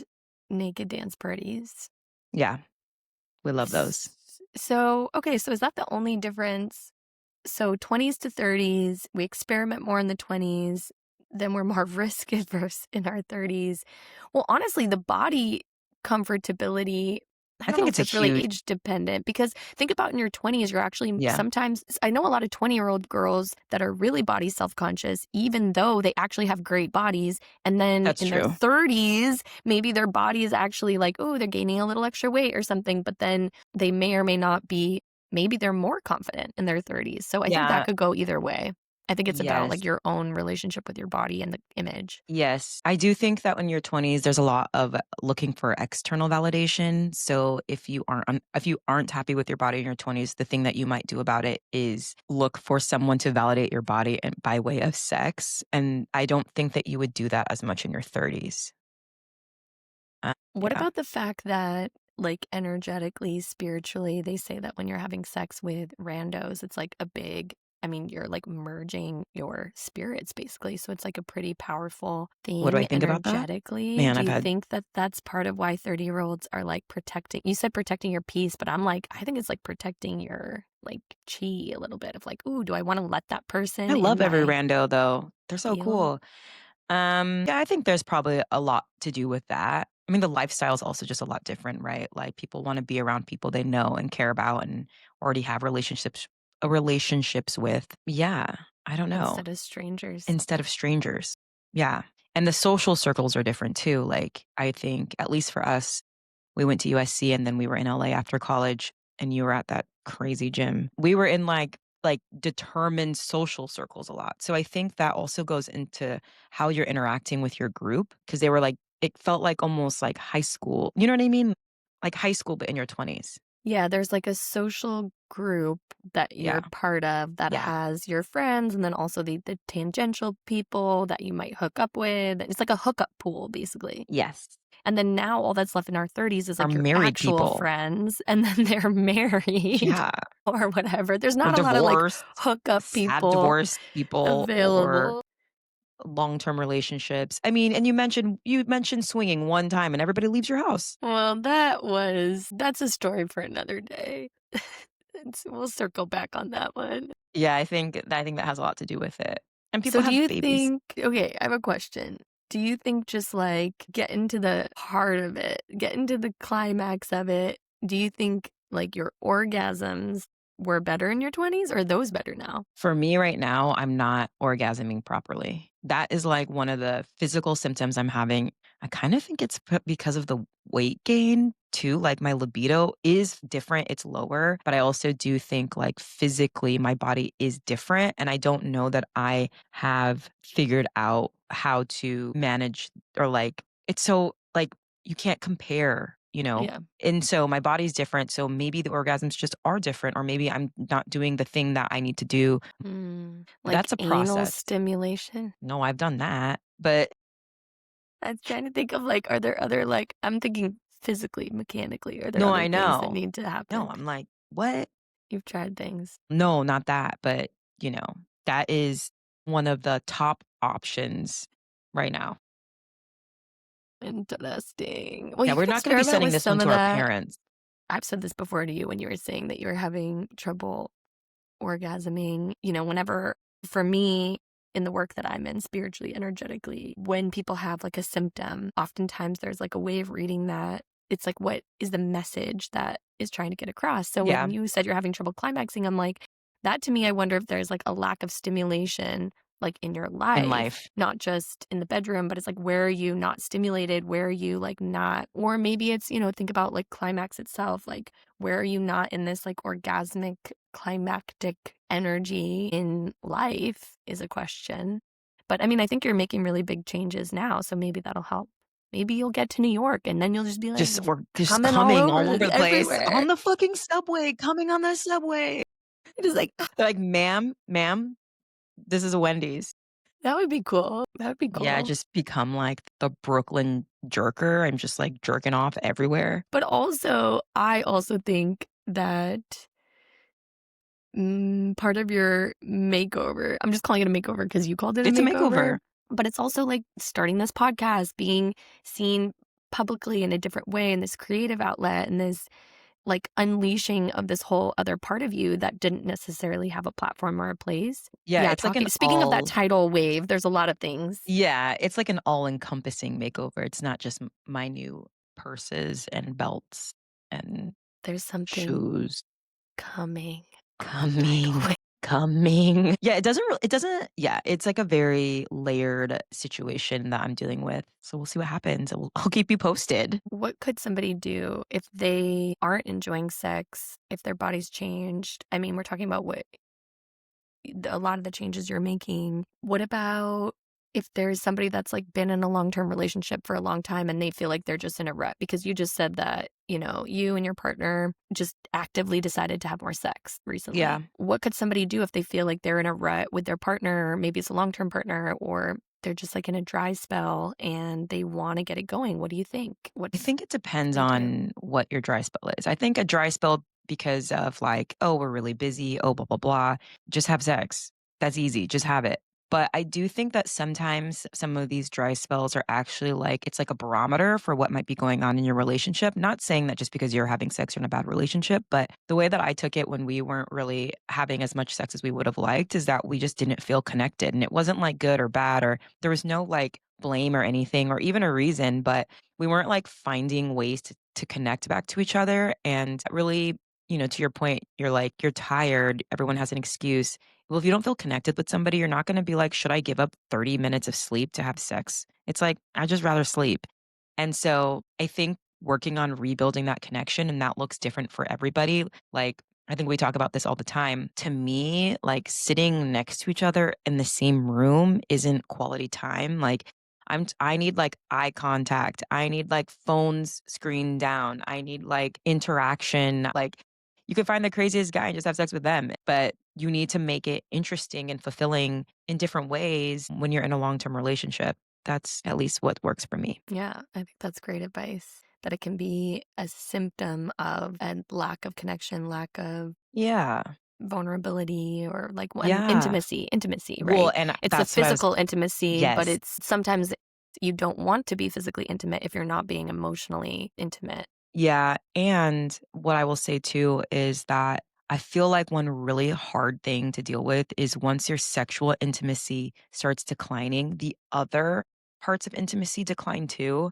naked dance parties. Yeah, we love those. So, okay, so is that the only difference? So 20s to 30s, we experiment more in the 20s, then we're more risk averse in our 30s. Well, honestly, the body comfortability, I I don't think know if it's a that's really huge. age dependent because think about in your 20s, you're actually Yeah, sometimes, I know a lot of 20-year-old girls that are really body self conscious, even though they actually have great bodies. And then that's in their true. 30s, maybe their body is actually like, oh, they're gaining a little extra weight or something, but then they may or may not be. Maybe they're more confident in their 30s. So I think that Yeah, could go either way. I think it's about yes. like your own relationship with your body and the image. Yes. I do think that in your 20s, there's a lot of looking for external validation. So if you aren't happy with your body in your 20s, the thing that you might do about it is look for someone to validate your body and by way of sex. And I don't think that you would do that as much in your 30s. What Yeah. about the fact that, like, energetically, spiritually, they say that when you're having sex with randos, it's like a big, I mean, you're like merging your spirits basically. So it's like a pretty powerful What do I thing think about that? energetically. Man, Do I've you had think that that's part of why 30-year-olds are like protecting? You said protecting your peace, but I'm like, I think it's like protecting your like chi a little bit of like, ooh, do I want to let that I person in love every my rando though. They're so field? cool. Yeah, I think there's probably a lot to do with that. I mean, the lifestyle is also just a lot different, right? Like people want to be around people they know and care about and already have relationships with. Yeah, I don't know. Instead of strangers. Instead of strangers. Yeah. And the social circles are different too. Like I think at least for us, we went to USC and then we were in LA after college and you were at that crazy gym. We were in like determined social circles a lot. So I think that also goes into how you're interacting with your group because they were like it felt like almost like high school. You know what I mean? Like high school but in your 20s. Yeah, there's like a social group that Yeah. you're part of that Yeah. has your friends and then also the tangential people that you might hook up with. It's like a hookup pool, basically. Yes. And then now all that's left in our 30s is Are like your married actual people. friends, and then they're married Yeah. or whatever. There's Or not a lot of like divorced, hookup have people divorced people or available. long-term relationships. I mean, and you mentioned swinging one time and everybody leaves your house. Well, that's a story for another day. We'll circle back on that one. Yeah, I think that has a lot to do with it. And people So do have you babies. think okay, I have a question. Do you think just like get into the heart of it, get into the climax of it, do you think like your orgasms were better in your 20s or are those better now? For me right now, I'm not orgasming properly. That is like one of the physical symptoms I'm having. I kind of think it's because of the weight gain too. Like my libido is different, it's lower, but I also do think like physically my body is different. And I don't know that I have figured out how to manage or like it's so like you can't compare, you know? Yeah. And so my body's different. So maybe the orgasms just are different, or maybe I'm not doing the thing that I need to do. Like That's a anal process. stimulation? No, I've done that. But I was trying to think of, like, are there other, like I'm thinking physically, mechanically, are there no, other I things that know. need to No, happen? I'm like, what? You've tried things. No, not that, but, you know, that is one of the top options right now. Interesting. Well, Yeah, you we're can not gonna be experiment sending with this one some to of our that. parents. I've said this before to you when you were saying that you were having trouble orgasming, whenever for me, in the work that I'm in spiritually, energetically, when people have like a symptom, oftentimes there's like a way of reading that. It's like, what is the message that is trying to get across? So Yeah, when you said you're having trouble climaxing, I'm like, that to me, I wonder if there's like a lack of stimulation, like in your in life, life. not just in the bedroom, but it's like, where are you not stimulated? Where are you like not? Or maybe it's, think about like climax itself. Like, where are you not in this like orgasmic, climactic energy in life is a question. But I mean, I think you're making really big changes now, so maybe that'll help. Maybe you'll get to New York and then you'll just be like Just we're just coming all coming all over over the place everywhere. on the fucking subway, coming on the subway. Just like They're like, ma'am, this is a Wendy's." that would be cool. That would be Yeah, cool. just become like the Brooklyn jerker. I'm just like jerking off everywhere. But also, I also think that part of your makeover, I'm just calling it a makeover because you called it a It's a makeover, makeover. but it's also like starting this podcast, being seen publicly in a different way, in this creative outlet, and this like unleashing of this whole other part of you that didn't necessarily have a platform or a place. Yeah, Yeah, it's like an talking speaking of that all tidal wave, there's a lot of things. yeah, it's like an all-encompassing makeover. It's not just my new purses and belts and There's something shoes. coming on the tidal Coming, wave. coming. Yeah, it doesn't yeah, it's like a very layered situation that I'm dealing with. So we'll see what happens. I'll keep you posted. What could somebody do if they aren't enjoying sex, if their body's changed? I mean, we're talking about a lot of the changes you're making. What about if there's somebody that's like been in a long-term relationship for a long time and they feel like they're just in a rut? Because you just said that, you and your partner just actively decided to have more sex Yeah. recently. What could somebody do if they feel like they're in a rut with their partner? Maybe it's a long-term partner, or they're just like in a dry spell and they want to get it going. What do you think? I think it What could depends they do? on what your dry spell is. I think a dry spell because of like, oh, we're really busy, oh, blah, blah, blah. Just have sex. That's easy. Just have it. But I do think that sometimes some of these dry spells are actually like, it's like a barometer for what might be going on in your relationship. Not saying that just because you're having sex, you're in a bad relationship, but the way that I took it when we weren't really having as much sex as we would have liked is that we just didn't feel connected. And it wasn't like good or bad, or there was no like blame or anything or even a reason, but we weren't like finding ways to connect back to each other. And really, to your point, you're like, you're tired. Everyone has an excuse. Well, if you don't feel connected with somebody, you're not going to be like, should I give up 30 minutes of sleep to have sex? It's like, I'd just rather sleep. And so I think working on rebuilding that connection, and that looks different for everybody. Like, I think we talk about this all the time. To me, like sitting next to each other in the same room isn't quality time. Like, I need like eye contact. I need like phones screen down. I need like interaction. Like you can find the craziest guy and just have sex with them, but you need to make it interesting and fulfilling in different ways when you're in a long-term relationship. That's at least what works for me. Yeah, I think that's great advice. That it can be a symptom of a lack of connection, lack of Yeah. vulnerability, or like one Yeah. intimacy, Well, right? and It's the that's what I was physical intimacy, but yes. it's sometimes you don't want to be physically intimate if you're not being emotionally intimate. Yeah, and what I will say too is that I feel like one really hard thing to deal with is once your sexual intimacy starts declining, the other parts of intimacy decline too.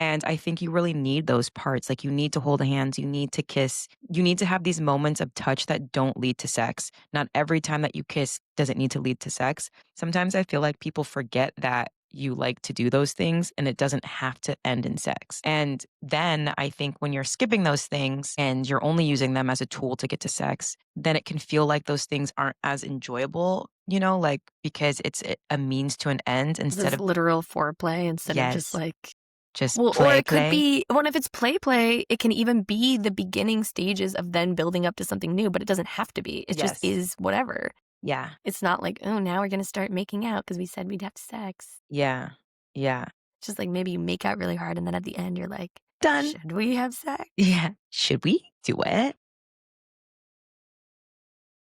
And I think you really need those parts. Like you need to hold hands, you need to kiss, you need to have these moments of touch that don't lead to sex. Not every time that you kiss does it need to lead to sex. Sometimes I feel like people forget that you like to do those things and it doesn't have to end in sex. And then I think when you're skipping those things and you're only using them as a tool to get to sex, then it can feel like those things aren't as enjoyable, like because it's a means to an end instead This of, literal foreplay instead of just yes, like just well, or play, it could play. be well, if it's play, it can even be the beginning stages of then building up to something new, but it doesn't have to be. It just Yes. is whatever. Yeah. It's not like, "Oh, now we're gonna start making out because we said we'd have sex." Yeah. Yeah. It's just like maybe you make out really hard and then at the end you're like, Done. "Should we have sex?" Yeah. Should we do it?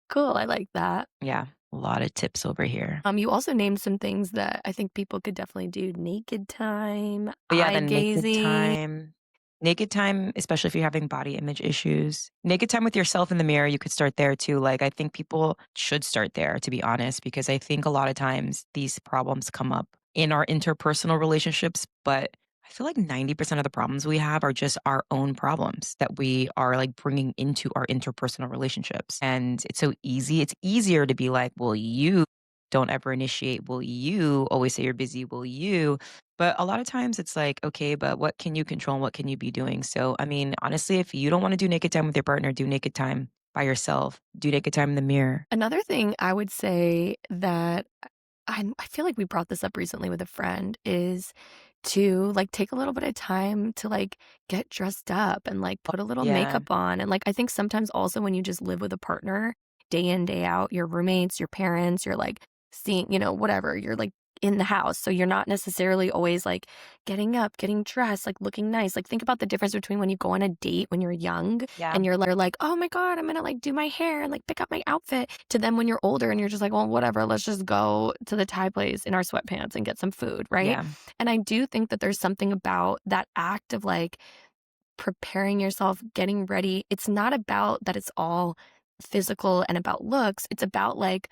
Cool, I like that. Yeah. A lot of tips over here. You also named some things that I think people could definitely do: naked time, But yeah, eye then naked gazing. time. Naked time, especially if you're having body image issues. Naked time with yourself in the mirror, you could start there too. Like, I think people should start there, to be honest, because I think a lot of times these problems come up in our interpersonal relationships. But I feel like 90% of the problems we have are just our own problems that we are like bringing into our interpersonal relationships. And it's so easy. It's easier to be like, well, you don't ever initiate. Will you always say you're busy? Will you? But a lot of times it's like, okay, but what can you control and what can you be doing? So, I mean, honestly, if you don't want to do naked time with your partner, do naked time by yourself. Do naked time in the mirror. Another thing I would say that I feel like we brought this up recently with a friend is to like take a little bit of time to like get dressed up and like put a little Yeah. makeup on. And like I think sometimes also when you just live with a partner day in, day out, your roommates, your parents, you're like seeing, whatever, you're like in the house. So you're not necessarily always like getting up, getting dressed, like looking nice. Like think about the difference between when you go on a date when you're young Yeah. and you're like, oh my God, I'm gonna like do my hair and like pick up my outfit, to then when you're older and you're just like, well, whatever, let's just go to the Thai place in our sweatpants and get some food, right? Yeah. And I do think that there's something about that act of like preparing yourself, getting ready. It's not about that it's all physical and about looks. It's about like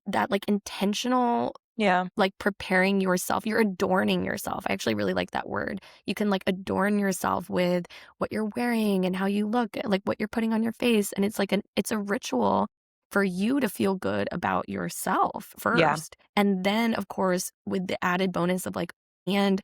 that like intentional Yeah. like preparing yourself. You're adorning yourself. I actually really like that word. You can like adorn yourself with what you're wearing and how you look, like what you're putting on your face. And it's like it's a ritual for you to feel good about yourself Yeah. first. And then, of course, with the added bonus of like, and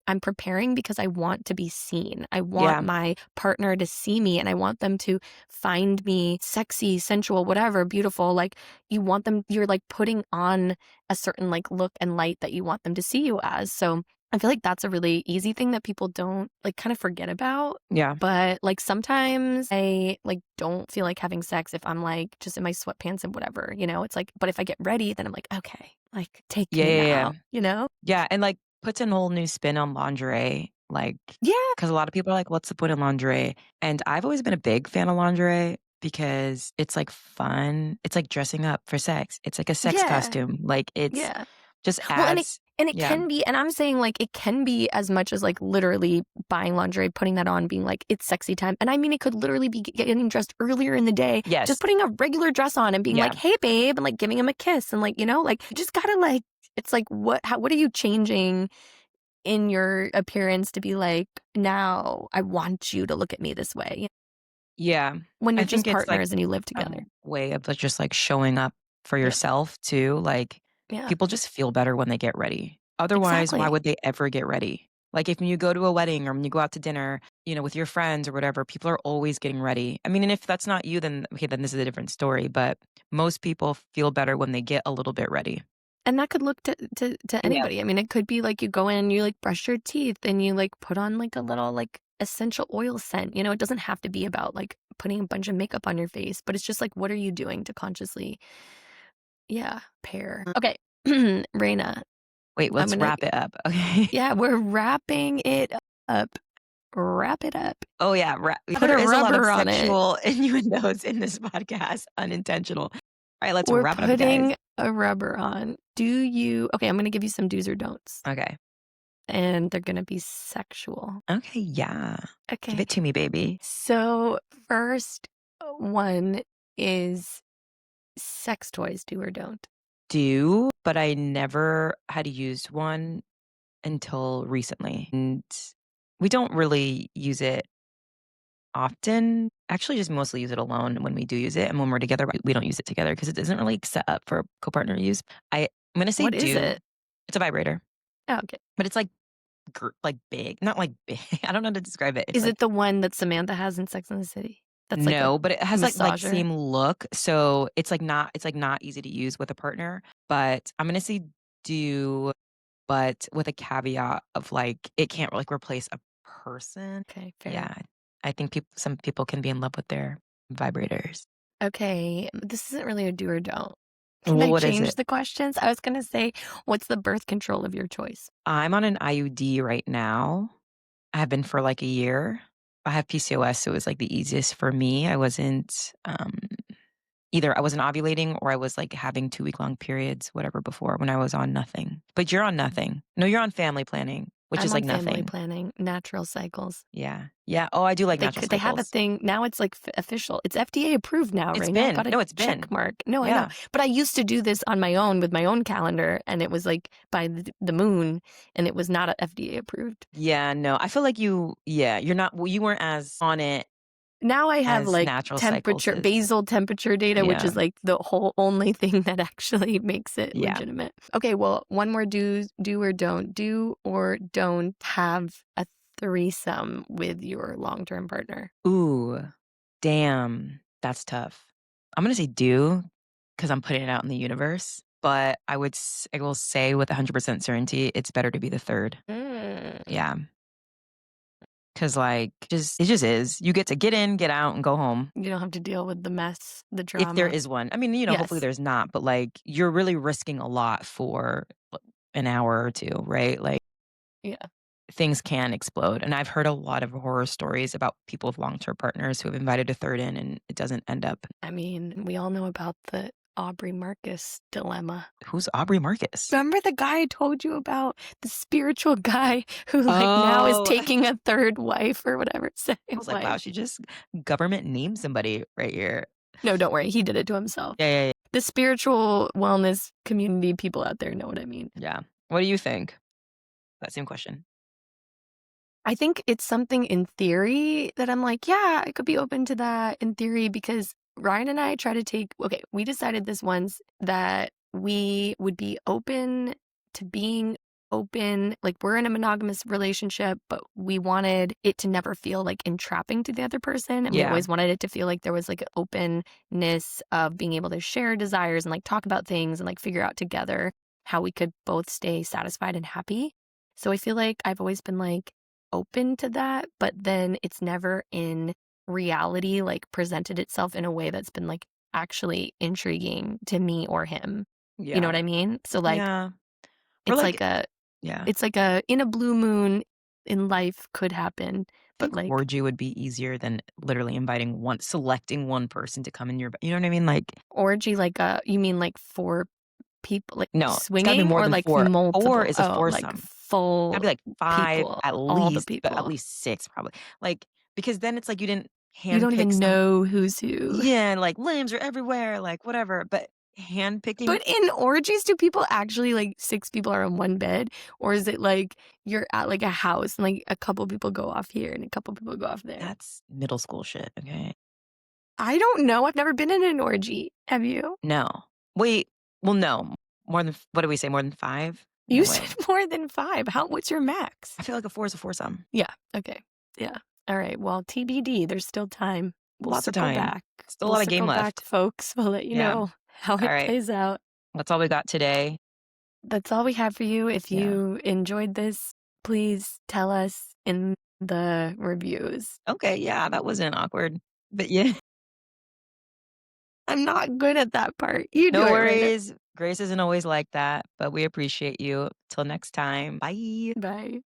I'm preparing because I want to be seen. I want Yeah. my partner to see me and I want them to find me sexy, sensual, whatever, beautiful. Like you're like putting on a certain like look and light that you want them to see you as. So I feel like that's a really easy thing that people don't like kind of forget about. Yeah. But like sometimes I like don't feel like having sex if I'm like just in my sweatpants and whatever, it's like, but if I get ready, then I'm like, okay, like take Yeah. me Yeah. Yeah. now. Yeah. And like puts a whole new spin on lingerie. Like, Yeah, because a lot of people are like, what's the point of lingerie? And I've always been a big fan of lingerie because it's like fun. It's like dressing up for sex. It's like a sex yeah, costume. Like it's yeah. just Well, and it adds. and it Yeah. can be, and I'm saying like it can be as much as like literally buying lingerie, putting that on, being like it's sexy time. And I mean, it could literally be getting dressed earlier in the day, Yes. just putting a regular dress on and being Yeah. like, "Hey, babe," and like giving him a kiss, and like like you just gotta like. It's like what are you changing in your appearance to be like, now I want you to look at me this way Yeah. when I you're just think it's like partners and you live a together. way of like, just like showing up for Yeah, yourself too. Like yeah, people just feel better when they get ready. Otherwise, why exactly. would they ever get ready? Like if you go to a wedding or when you go out to dinner, with your friends or whatever, people are always getting ready. I mean, and if that's not you, then okay, then this is a different story. But most people feel better when they get a little bit ready. And that could look to Yeah. anybody. I mean, it could be like you go in and you like brush your teeth and you like put on like a little like essential oil scent. It doesn't have to be about like putting a bunch of makeup on your face, but it's just like, what are you doing to consciously, yeah, pair? Okay, Reina, Wait, I'm let's gonna, wrap it up. Okay. yeah, we're wrapping it up. Wrap it up. Oh yeah, Put there a is a lot of rubber on it. sexual innuendos in this podcast, unintentional. All right, let's We're wrap it up, guys. putting a rubber on. Okay, I'm gonna give you some do's or don'ts, Okay. and they're gonna be sexual. Okay, yeah. Give Okay. it to me, baby. So, first one is sex toys, do or don't. Do, but I never had used one until recently. And we don't really use it often. Actually, just mostly use it alone when we do use it. And when we're together, we don't use it together because it isn't really set up for co partner use. I'm going to say What is do. it? It's a vibrator. Oh, okay. but it's like like big, not like big. I don't know how to describe it. It's Is like it the one that Samantha has in Sex and the City? That's like a no, but it has like massager? same look. So it's like not easy to use with a partner. But I'm gonna say do, but with a caveat of like it can't like replace a person. Okay, fair. Yeah. I think some people can be in love with their vibrators. Okay, this isn't really a do or don't. Can Well, I what is change it? the questions? I was gonna say, what's the birth control of your choice? I'm on an IUD right now. I have been for like a year. I have PCOS, so it was like the easiest for me. I wasn't either I wasn't ovulating or I was like having 2 week long periods, whatever before when I was on nothing. But you're on nothing. No, you're on family planning, which I'm is on like family nothing. planning, natural cycles. Yeah. Yeah. Oh, I do like natural They have a cycles. thing now it's, like, official. It's FDA approved now, It's Raina. I been. got a No, it's check been. mark. No, I know. Yeah. But I used to do this on my own with my own calendar, and it was, like, by the moon, and it was not a FDA approved. Yeah. No, I feel like you're not, well, you weren't as on it Now I have, as like, natural cycles is. basal temperature data, which Yeah. is, like, the whole only thing that actually makes it Yeah. legitimate. Okay, well, one more do or don't. Do or don't have a threesome with your long-term partner. Ooh, damn. That's tough. I'm going to say do because I'm putting it out in the universe. But I will say with 100% certainty, it's better to be the third. Mm. Yeah. Cause like, it just is. You get to get in, get out, and go home. You don't have to deal with the mess, the If there drama. is one. I mean, hopefully Yes. there's not, but like you're really risking a lot for an hour or two, right? Like Yeah. things can explode. And I've heard a lot of horror stories about people with long-term partners who have invited a third in and it doesn't end up. I mean, we all know about the Aubrey Marcus dilemma. Who's Aubrey Marcus? Remember the guy I told you about? The spiritual guy who, like, now is Oh, taking a third wife or whatever, I second was like, wow, wife. she just government named somebody right here. No, don't worry, he did it to himself. Yeah, yeah, yeah. The spiritual wellness community people out there know what I mean. Yeah. What do you think? That same question. I think it's something in theory that I'm like, yeah, I could be open to that in theory because Ryan and I try to we decided this once that we would be open to being open. Like, we're in a monogamous relationship, but we wanted it to never feel like entrapping to the other person. And we Yeah. always wanted it to feel like there was like an openness of being able to share desires and like talk about things and like figure out together how we could both stay satisfied and happy. So I feel like I've always been like, open to that, but then it's never in reality, like, presented itself in a way that's been, like, actually intriguing to me or him. You know Yeah. what I mean? So, like, Yeah. We're it's like, like a yeah. it's like a in a blue moon in life could happen, I but, think like, orgy would be easier than literally selecting one person to come in you know what I mean? Like, orgy, like, you mean, like, 4 people, like, no, it's gotta be swinging more or, than like, 4. 4 multiple? is a Oh, like, foursome. Gotta full be like 5 people, at all the least, but at people. least 6 probably. Like, because then it's like you didn't You don't handpick even some. know who's who. Yeah, and like limbs are everywhere, like whatever, but handpicking. But in orgies, do people actually like 6 people are in one bed? Or is it like you're at like a house and like a couple people go off here and a couple people go off there? That's middle school shit, okay? I don't know. I've never been in an orgy. Have you? No. Wait, well, no. More than what do we say? More than 5? You No way. said more than 5. What's your max? I feel like a 4 is a foursome. Yeah. Okay. Yeah. All right. Well, TBD, there's still time. We'll Lots of circle time. back. Still a We'll lot of game circle back, left. folks. We'll let you Yeah. know how All it right. plays out. That's all we got today. That's all we have for you. If Yeah. you enjoyed this, please tell us in the reviews. Okay, yeah, that wasn't awkward. But yeah, I'm not good at that part. You do no it right now. worries. Grace isn't always like that, but we appreciate you. Till next time. Bye. Bye.